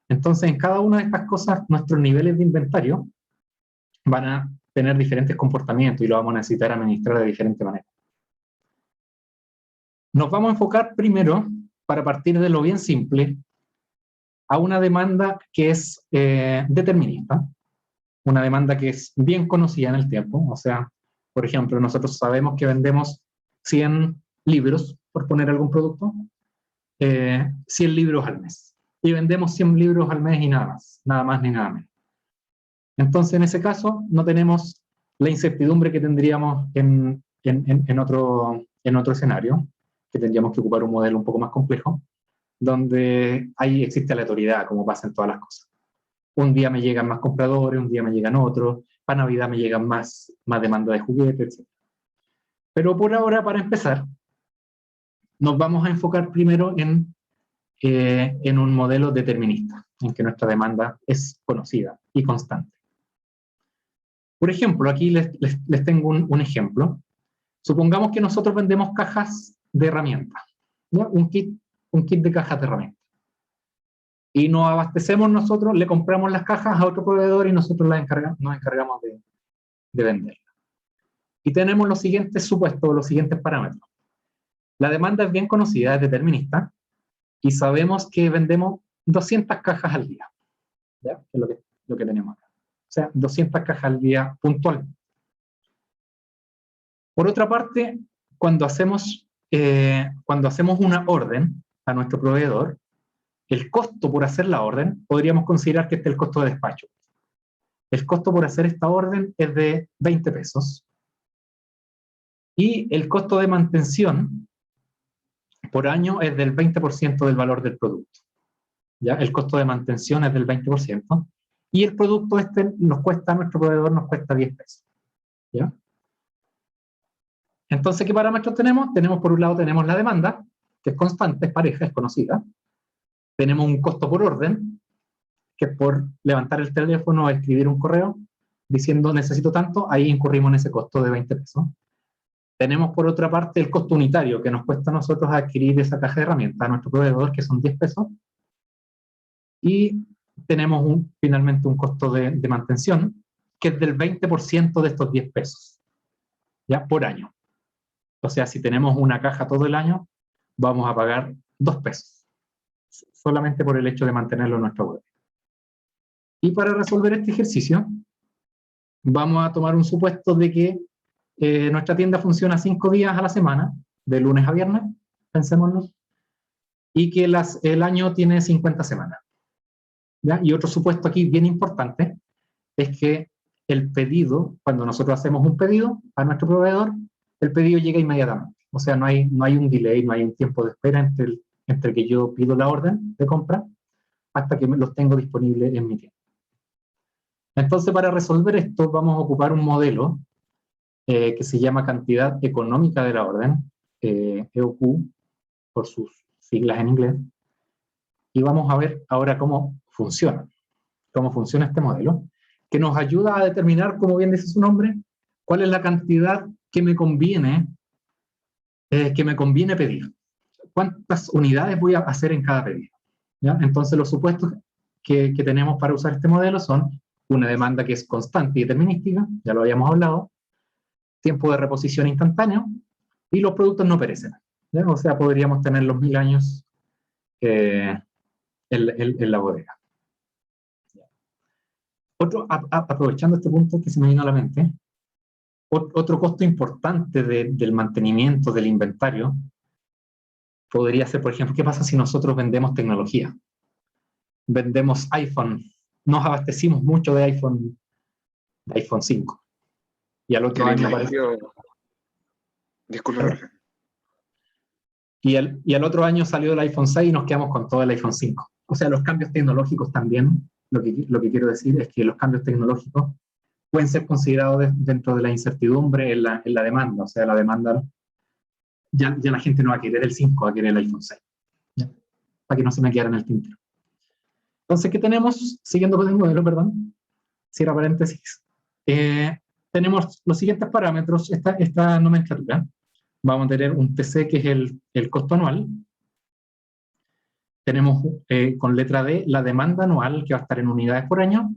Entonces, en cada una de estas cosas, nuestros niveles de inventario van a tener diferentes comportamientos y lo vamos a necesitar administrar de diferente manera. Nos vamos a enfocar primero, para partir de lo bien simple, a una demanda que es determinista, una demanda que es bien conocida en el tiempo. O sea, por ejemplo, nosotros sabemos que vendemos 100 libros, por poner algún producto, 100 libros al mes. Y vendemos 100 libros al mes y nada más ni nada menos. Entonces, en ese caso, no tenemos la incertidumbre que tendríamos en otro escenario, que tendríamos que ocupar un modelo un poco más complejo, donde ahí existe aleatoriedad, como pasa en todas las cosas. Un día me llegan más compradores, un día me llegan otros, para Navidad me llegan más demanda de juguetes, etc. Pero por ahora, para empezar, nos vamos a enfocar primero en un modelo determinista, en que nuestra demanda es conocida y constante. Por ejemplo, aquí les tengo un ejemplo. Supongamos que nosotros vendemos cajas de herramientas, ¿ya? Un kit de cajas de herramientas. Y nos abastecemos nosotros, le compramos las cajas a otro proveedor y nosotros nos encargamos de venderlas. Y tenemos los siguientes supuestos, los siguientes parámetros. La demanda es bien conocida, es determinista, y sabemos que vendemos 200 cajas al día. ¿Ya? Es lo que tenemos acá. O sea, 200 cajas al día puntual. Por otra parte, cuando hacemos una orden a nuestro proveedor, el costo por hacer la orden, podríamos considerar que este es el costo de despacho. El costo por hacer esta orden es de 20 pesos. Y el costo de mantención por año es del 20% del valor del producto. ¿Ya? El costo de mantención es del 20%. Y el producto a nuestro proveedor nos cuesta 10 pesos. ¿Ya? Entonces, ¿qué parámetros tenemos? Por un lado tenemos la demanda, que es constante, es pareja, es conocida. Tenemos un costo por orden, que es por levantar el teléfono o escribir un correo diciendo necesito tanto, ahí incurrimos en ese costo de 20 pesos. Tenemos por otra parte el costo unitario, que nos cuesta a nosotros adquirir esa caja de herramientas a nuestro proveedor, que son 10 pesos. Y tenemos finalmente un costo de mantención, que es del 20% de estos 10 pesos, ¿ya? Por año. O sea, si tenemos una caja todo el año, vamos a pagar 2 pesos, solamente por el hecho de mantenerlo en nuestra web. Y para resolver este ejercicio, vamos a tomar un supuesto de que nuestra tienda funciona 5 días a la semana, de lunes a viernes, pensémoslo, y que el año tiene 50 semanas. ¿Ya? Y otro supuesto aquí bien importante es que el pedido, cuando nosotros hacemos un pedido a nuestro proveedor, el pedido llega inmediatamente. O sea, no hay un delay, no hay un tiempo de espera entre que yo pido la orden de compra hasta que los tengo disponibles en mi tienda. Entonces, para resolver esto, vamos a ocupar un modelo que se llama cantidad económica de la orden, EOQ, por sus siglas en inglés, y vamos a ver ahora cómo funciona este modelo, que nos ayuda a determinar, como bien dice su nombre, cuál es la cantidad que me conviene pedir. ¿Cuántas unidades voy a hacer en cada pedido? ¿Ya? Entonces, los supuestos que tenemos para usar este modelo son una demanda que es constante y determinística, ya lo habíamos hablado, tiempo de reposición instantáneo, y los productos no perecen. ¿Ya? O sea, podríamos tener los 1000 años en la bodega. Aprovechando este punto que se me vino a la mente, otro costo importante del mantenimiento del inventario podría ser, por ejemplo, ¿qué pasa si nosotros vendemos tecnología? Vendemos iPhone, nos abastecimos mucho de iPhone 5. Y al otro año aparece... Disculpe, profe. Y al otro año salió el iPhone 6 y nos quedamos con todo el iPhone 5. O sea, los cambios tecnológicos también, lo que quiero decir es que los cambios tecnológicos pueden ser considerados dentro de la incertidumbre en la demanda. O sea, la demanda, ya la gente no va a querer el 5, va a querer el iPhone 6. ¿Ya? Para que no se me quede en el tintero. Entonces, ¿qué tenemos? Siguiendo con el modelo, perdón. Cierra paréntesis. Tenemos los siguientes parámetros, esta nomenclatura. Vamos a tener un TC, que es el costo anual. Tenemos con letra D la demanda anual, que va a estar en unidades por año.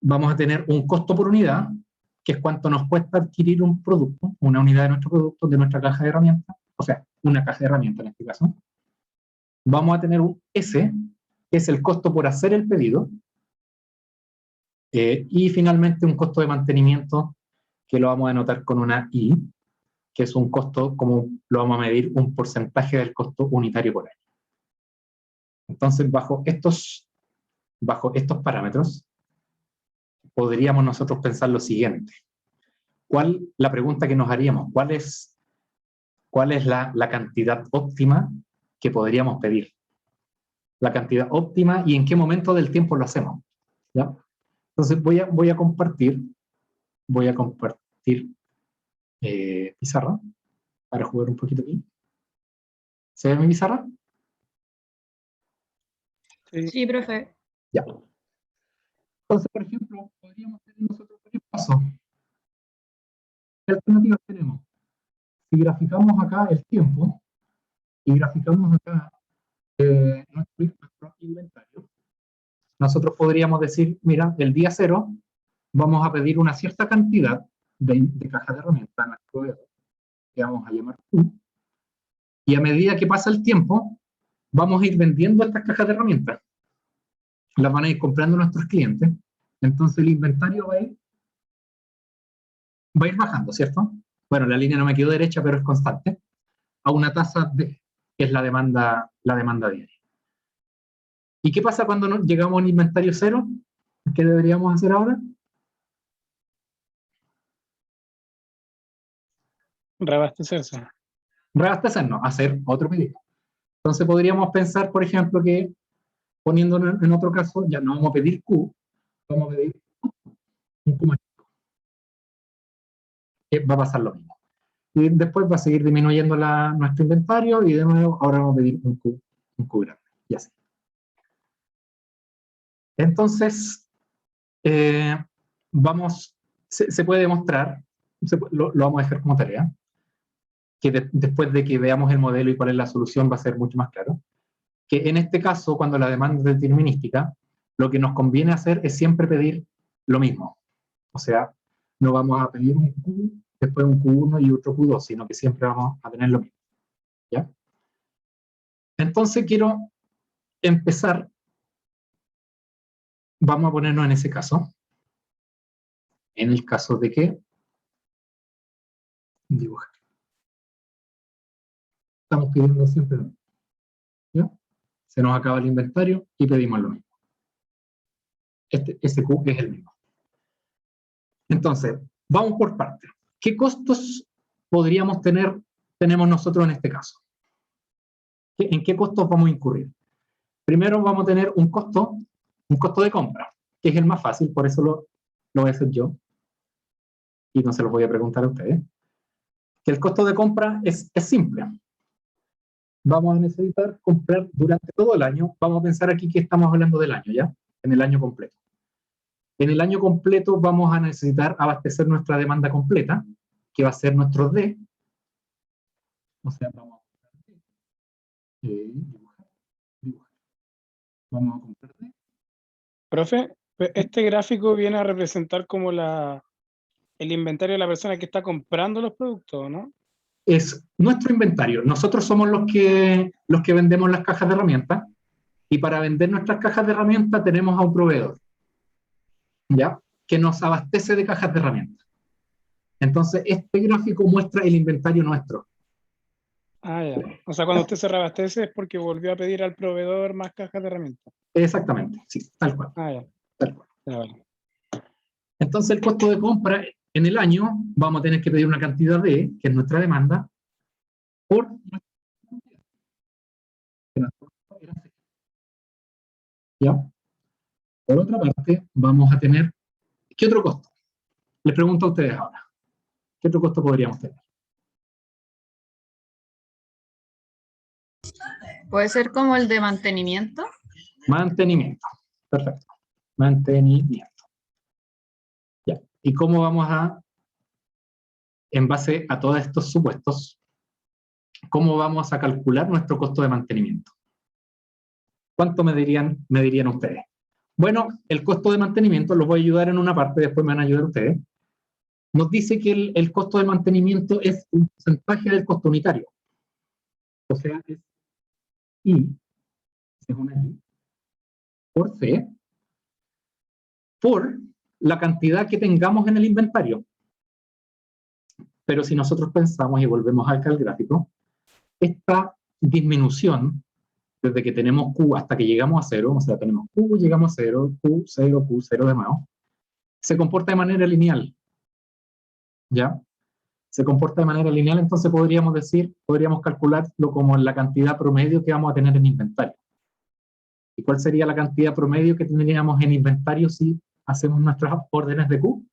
Vamos a tener un costo por unidad, que es cuánto nos cuesta adquirir un producto, una unidad de nuestro producto, de nuestra caja de herramientas, o sea, una caja de herramientas en este caso. Vamos a tener un S, que es el costo por hacer el pedido, y finalmente un costo de mantenimiento, que lo vamos a anotar con una I, que es un costo, como lo vamos a medir, un porcentaje del costo unitario por año. Entonces, bajo estos parámetros, podríamos nosotros pensar lo siguiente. La pregunta que nos haríamos, ¿cuál es la cantidad óptima que podríamos pedir? La cantidad óptima y en qué momento del tiempo lo hacemos. ¿Ya? Entonces voy a compartir pizarra para jugar un poquito aquí. ¿Se ve mi pizarra? Sí, profe. Ya. Entonces, por ejemplo, podríamos tener nosotros varios pasos. ¿Qué alternativas tenemos? Si graficamos acá el tiempo y graficamos acá nuestro inventario, nosotros podríamos decir, mira, el día 0 vamos a pedir una cierta cantidad de cajas de herramientas a nuestro proveedor, que vamos a llamar Q, y a medida que pasa el tiempo, vamos a ir vendiendo estas cajas de herramientas. Las van a ir comprando nuestros clientes, entonces el inventario va a ir bajando, ¿cierto? Bueno, la línea no me quedó derecha, pero es constante, a una tasa D, que es la demanda diaria. ¿Y qué pasa cuando llegamos a un inventario 0? ¿Qué deberíamos hacer ahora? Reabastecerse. Reabastecernos, hacer otro pedido. Entonces podríamos pensar, por ejemplo, que poniéndonos en otro caso, ya no vamos a pedir Q, vamos a pedir un Q más chico. Va a pasar lo mismo. Y después va a seguir disminuyendo nuestro inventario y de nuevo ahora vamos a pedir un Q grande. Y así. Entonces, se puede demostrar, lo vamos a dejar como tarea, que después de que veamos el modelo y cuál es la solución va a ser mucho más claro, que en este caso, cuando la demanda es determinística, lo que nos conviene hacer es siempre pedir lo mismo. O sea, no vamos a pedir un Q, después un Q1 y otro Q2, sino que siempre vamos a tener lo mismo. ¿Ya? Entonces quiero empezar, vamos a ponernos en ese caso, en el caso de que, dibujar. Estamos pidiendo siempre lo mismo. ¿Ya? Se nos acaba el inventario y pedimos lo mismo. Ese Q es el mismo. Entonces, vamos por partes. ¿Qué costos tenemos nosotros en este caso? ¿En qué costos vamos a incurrir? Primero vamos a tener un costo de compra, que es el más fácil, por eso lo voy a hacer yo, y no se lo voy a preguntar a ustedes. Que el costo de compra es simple. Vamos a necesitar comprar durante todo el año. Vamos a pensar aquí que estamos hablando del año, ¿ya? En el año completo. En el año completo vamos a necesitar abastecer nuestra demanda completa, que va a ser nuestro D. O sea, vamos a comprar D. Dibujar. Vamos a comprar D. Profe, este gráfico viene a representar como el inventario de la persona que está comprando los productos, ¿no? Es nuestro inventario. Nosotros somos los que vendemos las cajas de herramientas, y para vender nuestras cajas de herramientas tenemos a un proveedor, ¿ya? Que nos abastece de cajas de herramientas. Entonces, este gráfico muestra el inventario nuestro. Ah, ya. O sea, cuando usted se reabastece es porque volvió a pedir al proveedor más cajas de herramientas. Exactamente, sí, tal cual. Ah, ya. Tal cual. Ya, vale. Entonces, el costo de compra en el año, vamos a tener que pedir una cantidad de, que es nuestra demanda, por nuestra cantidad. ¿Ya? Por otra parte, vamos a tener, ¿qué otro costo? Les pregunto a ustedes ahora, ¿qué otro costo podríamos tener? Puede ser como el de mantenimiento. Mantenimiento. Perfecto. Mantenimiento. Ya. ¿Y cómo vamos en base a todos estos supuestos, cómo vamos a calcular nuestro costo de mantenimiento? ¿Cuánto me dirían ustedes? Bueno, el costo de mantenimiento, los voy a ayudar en una parte, después me van a ayudar ustedes. Nos dice que el costo de mantenimiento es un porcentaje del costo unitario. O sea, es I, es una I, por C, por la cantidad que tengamos en el inventario. Pero si nosotros pensamos y volvemos acá al gráfico, esta disminución, desde que tenemos Q hasta que llegamos a 0, o sea, tenemos Q, llegamos a 0, Q, 0, Q, 0 de nuevo, se comporta de manera lineal. ¿Ya? Se comporta de manera lineal, entonces podríamos calcularlo como la cantidad promedio que vamos a tener en inventario. ¿Y cuál sería la cantidad promedio que tendríamos en inventario si hacemos nuestras órdenes de Q?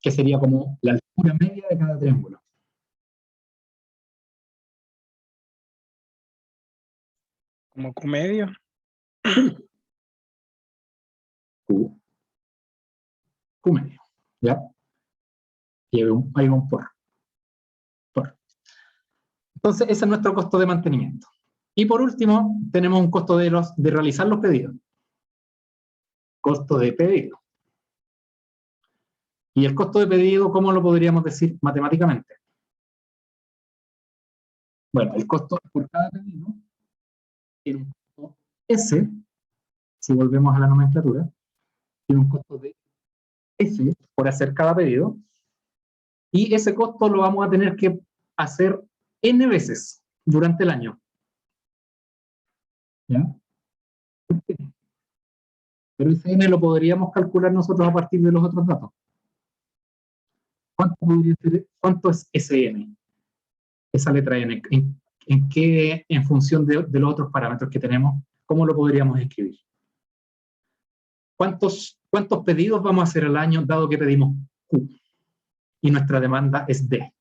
Que sería como la altura media de cada triángulo. Como Q medio. Q medio, ¿ya? Y hay un por. Entonces, ese es nuestro costo de mantenimiento. Y por último, tenemos un costo de realizar los pedidos. Costo de pedido. Y el costo de pedido, ¿cómo lo podríamos decir matemáticamente? Bueno, el costo por cada pedido tiene un costo S, si volvemos a la nomenclatura, tiene un costo de S por hacer cada pedido, y ese costo lo vamos a tener que hacer N veces durante el año. ¿Ya? Pero ese N lo podríamos calcular nosotros a partir de los otros datos. ¿Cuánto es ese N? Esa letra N. ¿En función de los otros parámetros que tenemos, cómo lo podríamos escribir? ¿Cuántos pedidos vamos a hacer al año dado que pedimos Q? y nuestra demanda es D.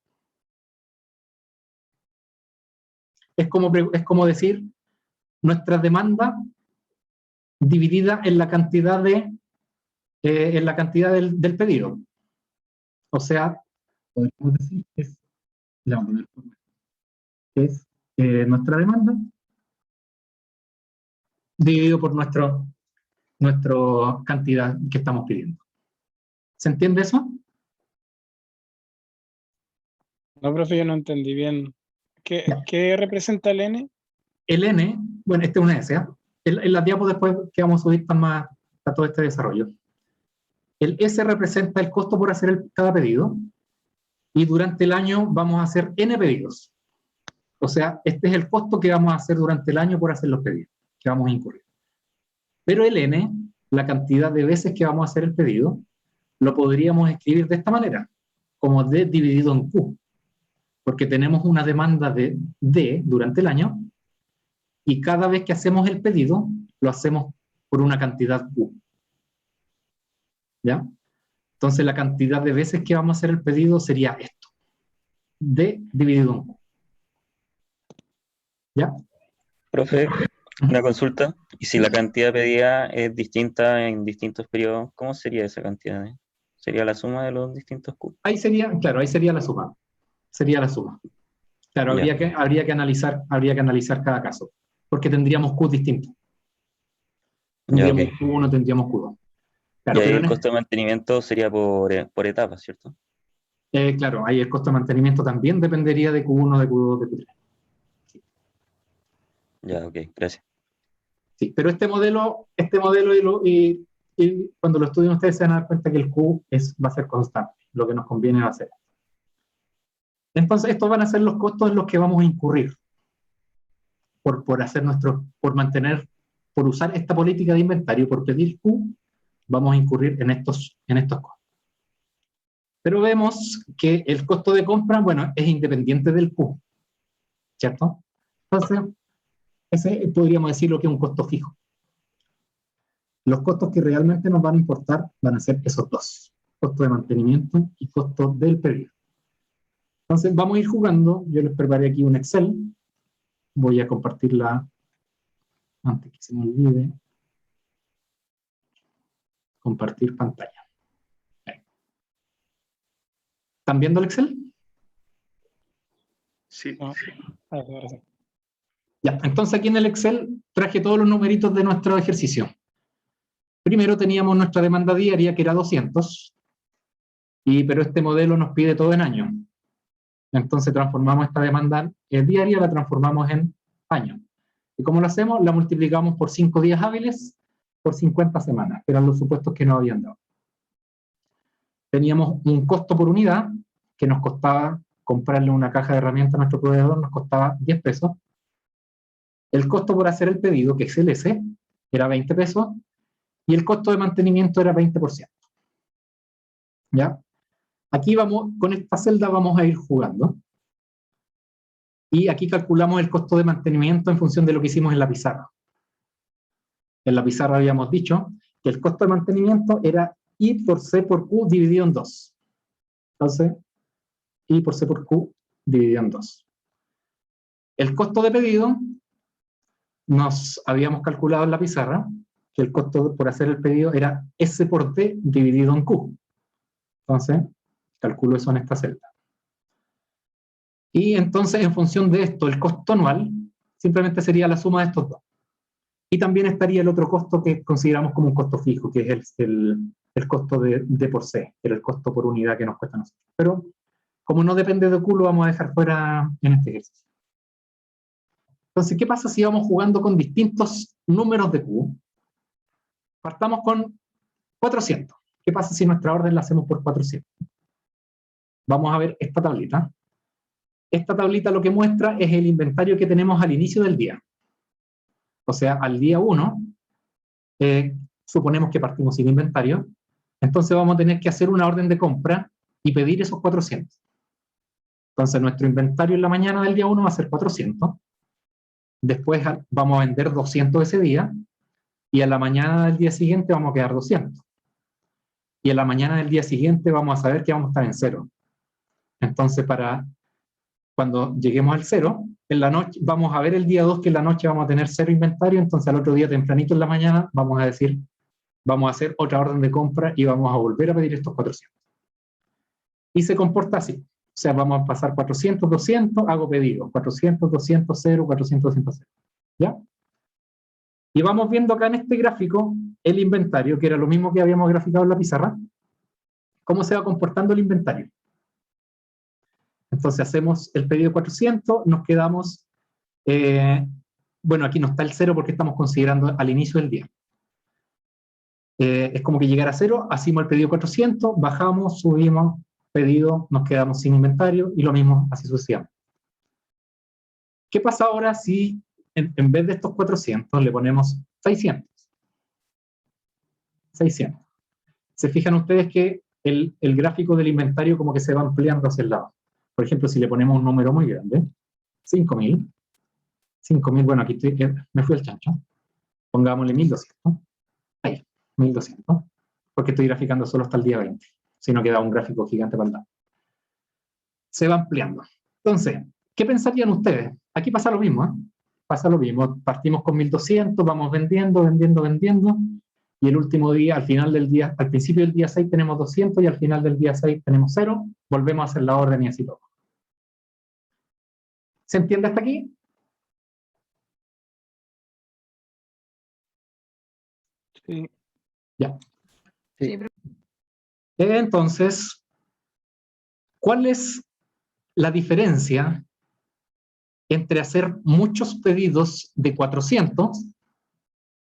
Es como decir nuestra demanda dividida en la cantidad del pedido. O sea, podemos decir que es nuestra demanda dividido por nuestra cantidad que estamos pidiendo. ¿Se entiende eso? No, profe, yo no entendí bien. Ya. ¿Qué representa el N? El N, bueno, este es una S, ¿eh? En las diapos después que vamos a subir están más a todo este desarrollo. El S representa el costo por hacer cada pedido, y durante el año vamos a hacer N pedidos. O sea, este es el costo que vamos a hacer durante el año por hacer los pedidos, que vamos a incurrir. Pero el N, la cantidad de veces que vamos a hacer el pedido, lo podríamos escribir de esta manera, como D dividido en Q, porque tenemos una demanda de D durante el año, y cada vez que hacemos el pedido, lo hacemos por una cantidad Q. ¿Ya? Entonces la cantidad de veces que vamos a hacer el pedido sería esto. D dividido en Q. ¿Ya? Profe, una consulta. ¿Y si la cantidad pedida es distinta en distintos periodos, cómo sería esa cantidad? ¿Sería la suma de los distintos Q? Ahí sería, claro, ahí sería la suma. Sería la suma. Claro, Ya. habría que analizar cada caso, porque tendríamos Q distintos. Ya, Tendríamos ok. Q1, tendríamos Q2. Claro, Y ahí pero el costo de mantenimiento sería por etapas, ¿cierto? claro, ahí el costo de mantenimiento también dependería de Q1, de Q2, de Q3. Ya, ok, gracias. Sí, pero este modelo y cuando lo estudien ustedes se van a dar cuenta que el Q va a ser constante. Lo que nos conviene va a ser. Entonces, estos van a ser los costos en los que vamos a incurrir por usar esta política de inventario, por pedir Q, vamos a incurrir en estos costos. Pero vemos que el costo de compra, bueno, es independiente del Q, ¿cierto? Entonces, ese podríamos decir lo que es un costo fijo. Los costos que realmente nos van a importar van a ser esos dos: costo de mantenimiento y costo del pedido. Entonces, vamos a ir jugando. Yo les preparé aquí un Excel. Voy a compartirla antes que se me olvide. Compartir pantalla. ¿Están viendo el Excel? Sí. No. Ahora sí. Ya, entonces aquí en el Excel traje todos los numeritos de nuestro ejercicio. Primero teníamos nuestra demanda diaria, que era 200, pero este modelo nos pide todo en año. Entonces transformamos esta demanda diaria, la transformamos en año. ¿Y cómo lo hacemos? La multiplicamos por 5 días hábiles, por 50 semanas, que eran los supuestos que nos habían dado. Teníamos un costo por unidad, que nos costaba comprarle una caja de herramientas a nuestro proveedor, nos costaba 10 pesos. El costo por hacer el pedido, que es el S, era 20 pesos, y el costo de mantenimiento era 20%. ¿Ya? Aquí vamos, con esta celda vamos a ir jugando. Y aquí calculamos el costo de mantenimiento en función de lo que hicimos en la pizarra. En la pizarra habíamos dicho que el costo de mantenimiento era I por C por Q dividido en 2. Entonces, I por C por Q dividido en 2. El costo de pedido, nos habíamos calculado en la pizarra que el costo por hacer el pedido era S por D dividido en Q. Entonces, calculo eso en esta celda. Y entonces, en función de esto, el costo anual simplemente sería la suma de estos dos. Y también estaría el otro costo que consideramos como un costo fijo, que es el costo de D por C, que era el costo por unidad que nos cuesta a nosotros. Pero, como no depende de Q, lo vamos a dejar fuera en este ejercicio. Entonces, ¿qué pasa si vamos jugando con distintos números de Q? Partamos con 400. ¿Qué pasa si nuestra orden la hacemos por 400? Vamos a ver esta tablita. Esta tablita lo que muestra es el inventario que tenemos al inicio del día. O sea, al día 1, suponemos que partimos sin inventario, entonces vamos a tener que hacer una orden de compra y pedir esos 400. Entonces nuestro inventario en la mañana del día 1 va a ser 400. Después vamos a vender 200 ese día, y a la mañana del día siguiente vamos a quedar 200. Y a la mañana del día siguiente vamos a saber que vamos a estar en cero. Entonces, cuando lleguemos al 0, en la noche, vamos a ver el día 2 que en la noche vamos a tener 0 inventario, entonces al otro día tempranito en la mañana vamos a decir, vamos a hacer otra orden de compra y vamos a volver a pedir estos 400. Y se comporta así. O sea, vamos a pasar 400, 200, hago pedido. 400, 200, 0, 400, 200, 0. ¿Ya? Y vamos viendo acá en este gráfico el inventario, que era lo mismo que habíamos graficado en la pizarra, cómo se va comportando el inventario. Entonces hacemos el pedido de 400, nos quedamos, bueno, aquí no está el 0 porque estamos considerando al inicio del día. Es como que llegar a 0, hacemos el pedido 400, bajamos, subimos, pedido, nos quedamos sin inventario y lo mismo así sucesivamente. ¿Qué pasa ahora si en vez de estos 400 le ponemos 600? 600. Se fijan ustedes que el gráfico del inventario como que se va ampliando hacia el lado. Por ejemplo, si le ponemos un número muy grande, 5.000, 5.000, bueno, aquí me fui al chancho, pongámosle 1.200, ahí, 1.200, porque estoy graficando solo hasta el día 20, si no queda un gráfico gigante para el lado. Se va ampliando. Entonces, ¿qué pensarían ustedes? Aquí pasa lo mismo, ¿eh? Pasa lo mismo, partimos con 1.200, vamos vendiendo, y el último día, al final del día, al principio del día 6 tenemos 200 y al final del día 6 tenemos 0, volvemos a hacer la orden y así todo. ¿Se entiende hasta aquí? Sí. Ya. Sí, Entonces, ¿cuál es la diferencia entre hacer muchos pedidos de 400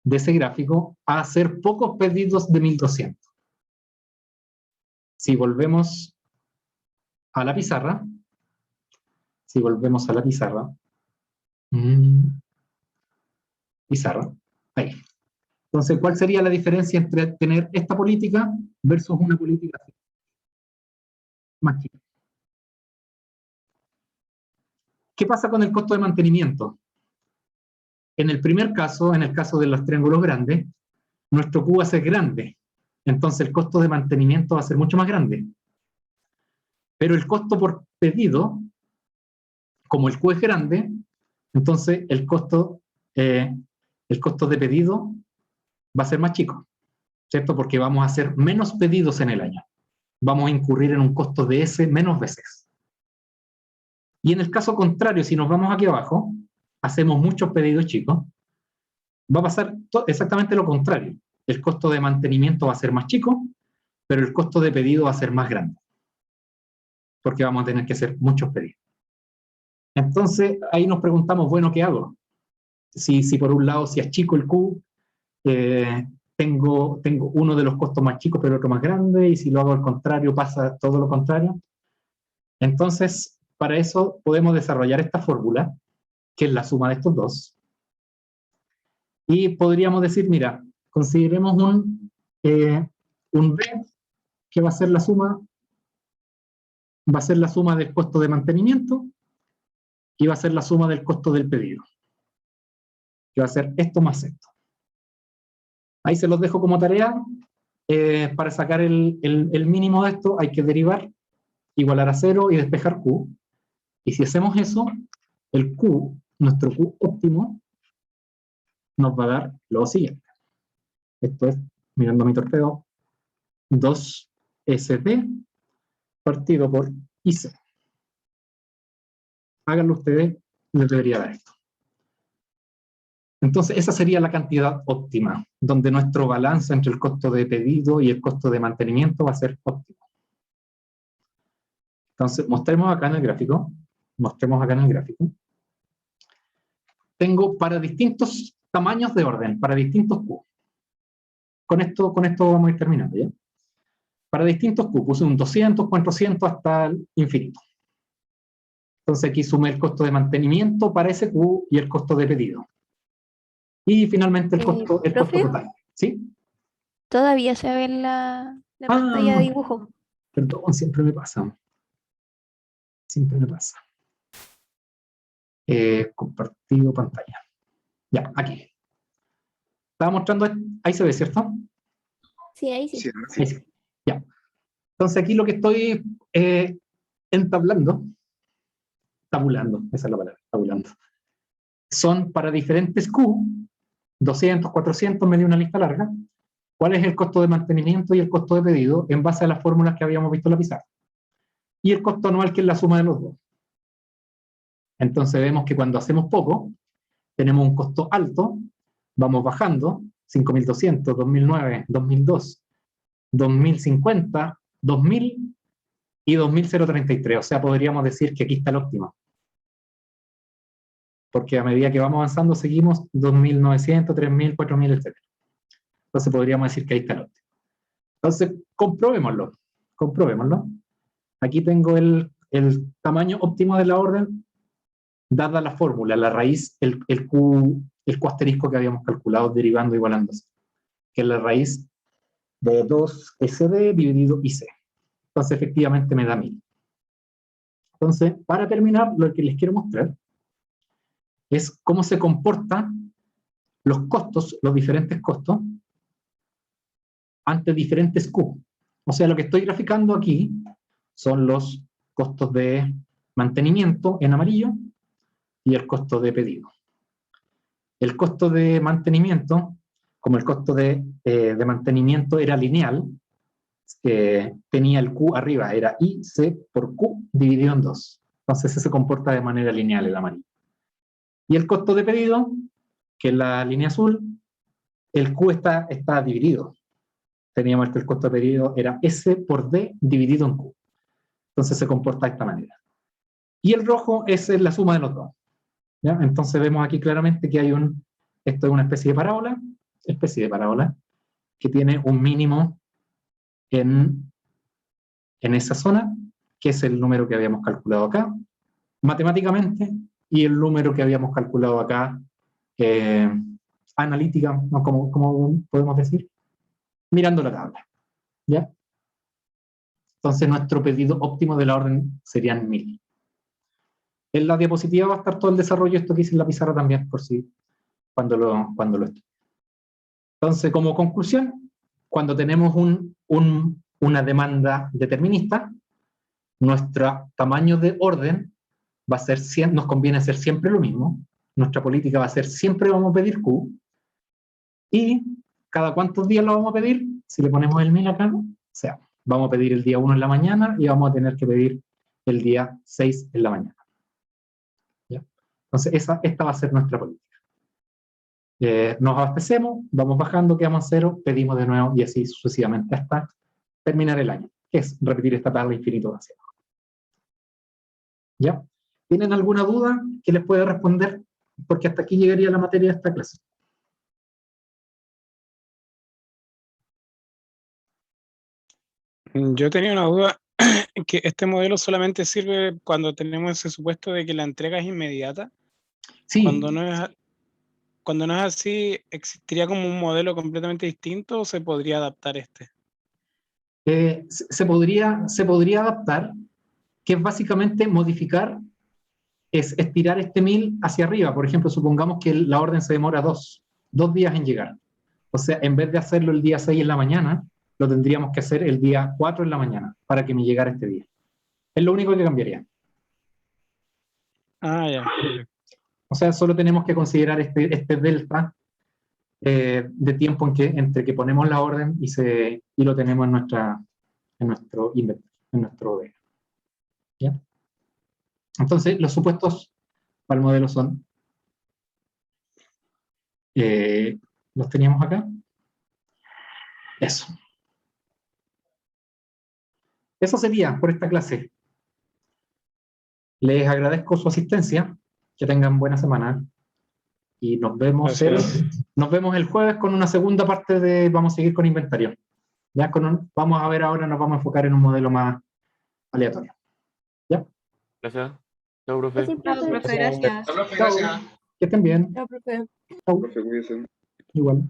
de ese gráfico a hacer pocos pedidos de 1.200? Si volvemos a la pizarra, ahí. Entonces, ¿cuál sería la diferencia entre tener esta política versus una política así? Más chica. ¿Qué pasa con el costo de mantenimiento? En el primer caso, en el caso de los triángulos grandes, nuestro Q va a ser grande. Entonces el costo de mantenimiento va a ser mucho más grande. Pero el costo por pedido, como el Q es grande, entonces el costo de pedido va a ser más chico, ¿cierto? Porque vamos a hacer menos pedidos en el año. Vamos a incurrir en un costo de S menos veces. Y en el caso contrario, si nos vamos aquí abajo, hacemos muchos pedidos chicos, va a pasar exactamente lo contrario. El costo de mantenimiento va a ser más chico, pero el costo de pedido va a ser más grande, porque vamos a tener que hacer muchos pedidos. Entonces, ahí nos preguntamos, bueno, ¿qué hago? Si por un lado, si es chico el Q, tengo uno de los costos más chicos, pero otro más grande, y si lo hago al contrario, pasa todo lo contrario. Entonces, para eso podemos desarrollar esta fórmula, que es la suma de estos dos. Y podríamos decir, mira, consideremos un B, que va a ser la suma del costo de mantenimiento, y va a ser la suma del costo del pedido, que va a ser esto más esto. Ahí se los dejo como tarea. Para sacar el mínimo de esto hay que derivar, igualar a 0 y despejar Q. Y si hacemos eso, el Q, nuestro Q óptimo, nos va a dar lo siguiente. Esto es, mirando mi torpedo, 2ST partido por IC. Háganlo ustedes, les debería dar esto. Entonces, esa sería la cantidad óptima, donde nuestro balance entre el costo de pedido y el costo de mantenimiento va a ser óptimo. Entonces, mostremos acá en el gráfico. Tengo para distintos tamaños de orden, para distintos Q. Con esto vamos a ir terminando, ¿ya? Para distintos Q, puse un 200, 400 hasta el infinito. Entonces aquí sumé el costo de mantenimiento para ese Q y el costo de pedido. Y finalmente el costo total. ¿Sí? Todavía se ve la pantalla de dibujo. Perdón, siempre me pasa. Compartido pantalla. Ya, aquí. Estaba mostrando, ahí se ve, ¿cierto? Sí, ahí sí. Sí, Ahí sí. Ya. Entonces aquí lo que estoy tabulando, esa es la palabra, tabulando. Son para diferentes Q, 200, 400, me dio una lista larga, cuál es el costo de mantenimiento y el costo de pedido en base a las fórmulas que habíamos visto en la pizarra. Y el costo anual, que es la suma de los dos. Entonces vemos que cuando hacemos poco, tenemos un costo alto, vamos bajando, 5.200, 2009, 2002, 2050, 2000 y 2033. O sea, podríamos decir que aquí está el óptimo. Porque a medida que vamos avanzando, seguimos 2.900, 3.000, 4.000, etc. Entonces podríamos decir que ahí está el óptimo. Entonces, comprobémoslo. Aquí tengo el tamaño óptimo de la orden, dada la fórmula, la raíz, el Q asterisco que habíamos calculado derivando igualándose, que es la raíz de 2SD dividido IC. Entonces, efectivamente, me da 1000. Entonces, para terminar, lo que les quiero mostrar es cómo se comportan los costos, los diferentes costos, ante diferentes Q. O sea, lo que estoy graficando aquí son los costos de mantenimiento en amarillo y el costo de pedido. El costo de mantenimiento, como el costo de mantenimiento era lineal, tenía el Q arriba, era IC por Q dividido en 2. Entonces se comporta de manera lineal el amarillo. Y el costo de pedido, que es la línea azul, el Q está dividido. Teníamos que el costo de pedido era S por D dividido en Q. Entonces se comporta de esta manera. Y el rojo es la suma de los dos. ¿Ya? Entonces vemos aquí claramente que hay esto es una especie de parábola, que tiene un mínimo en esa zona, que es el número que habíamos calculado acá, matemáticamente, y el número que habíamos calculado acá, analítica, ¿no? como podemos decir, mirando la tabla. ¿Ya? Entonces nuestro pedido óptimo de la orden serían 1000. En la diapositiva va a estar todo el desarrollo, esto que hice en la pizarra también, por si cuando lo estudie. Entonces, como conclusión, cuando tenemos una demanda determinista, nuestro tamaño de orden va a ser, nos conviene hacer siempre lo mismo, nuestra política va a ser siempre vamos a pedir Q, y cada cuántos días lo vamos a pedir, si le ponemos el 1000 acá, o sea, vamos a pedir el día 1 en la mañana y vamos a tener que pedir el día 6 en la mañana. ¿Ya? Entonces, esta va a ser nuestra política. Nos abastecemos, vamos bajando, quedamos en 0, pedimos de nuevo y así sucesivamente hasta terminar el año, que es repetir esta tabla infinito hacia abajo. ¿Ya? ¿Tienen alguna duda que les pueda responder? Porque hasta aquí llegaría la materia de esta clase. Yo tenía una duda, que este modelo solamente sirve cuando tenemos ese supuesto de que la entrega es inmediata. Sí. Cuando no es así, ¿existiría como un modelo completamente distinto o se podría adaptar este? Se podría adaptar, que es básicamente modificar, es estirar este 1000 hacia arriba. Por ejemplo, supongamos que la orden se demora 2 días en llegar. O sea, en vez de hacerlo el día 6 en la mañana, lo tendríamos que hacer el día 4 en la mañana, para que me llegara este día. Es lo único que cambiaría. Ah, ya. O sea, solo tenemos que considerar este delta de tiempo entre que ponemos la orden y lo tenemos en nuestro inventario, en nuestro bodega. ¿Ya? Entonces, los supuestos para el modelo son, los teníamos acá. Eso sería por esta clase. Les agradezco su asistencia, que tengan buena semana y nos vemos el jueves con una segunda parte vamos a seguir con inventario. Ya vamos a ver ahora, nos vamos a enfocar en un modelo más aleatorio. ¿Ya? Gracias. Chao, profe. Sí, Chao, profe, gracias. Chao. Que estén bien. Ya, profe. Chao. Profe, cuídense. Igual.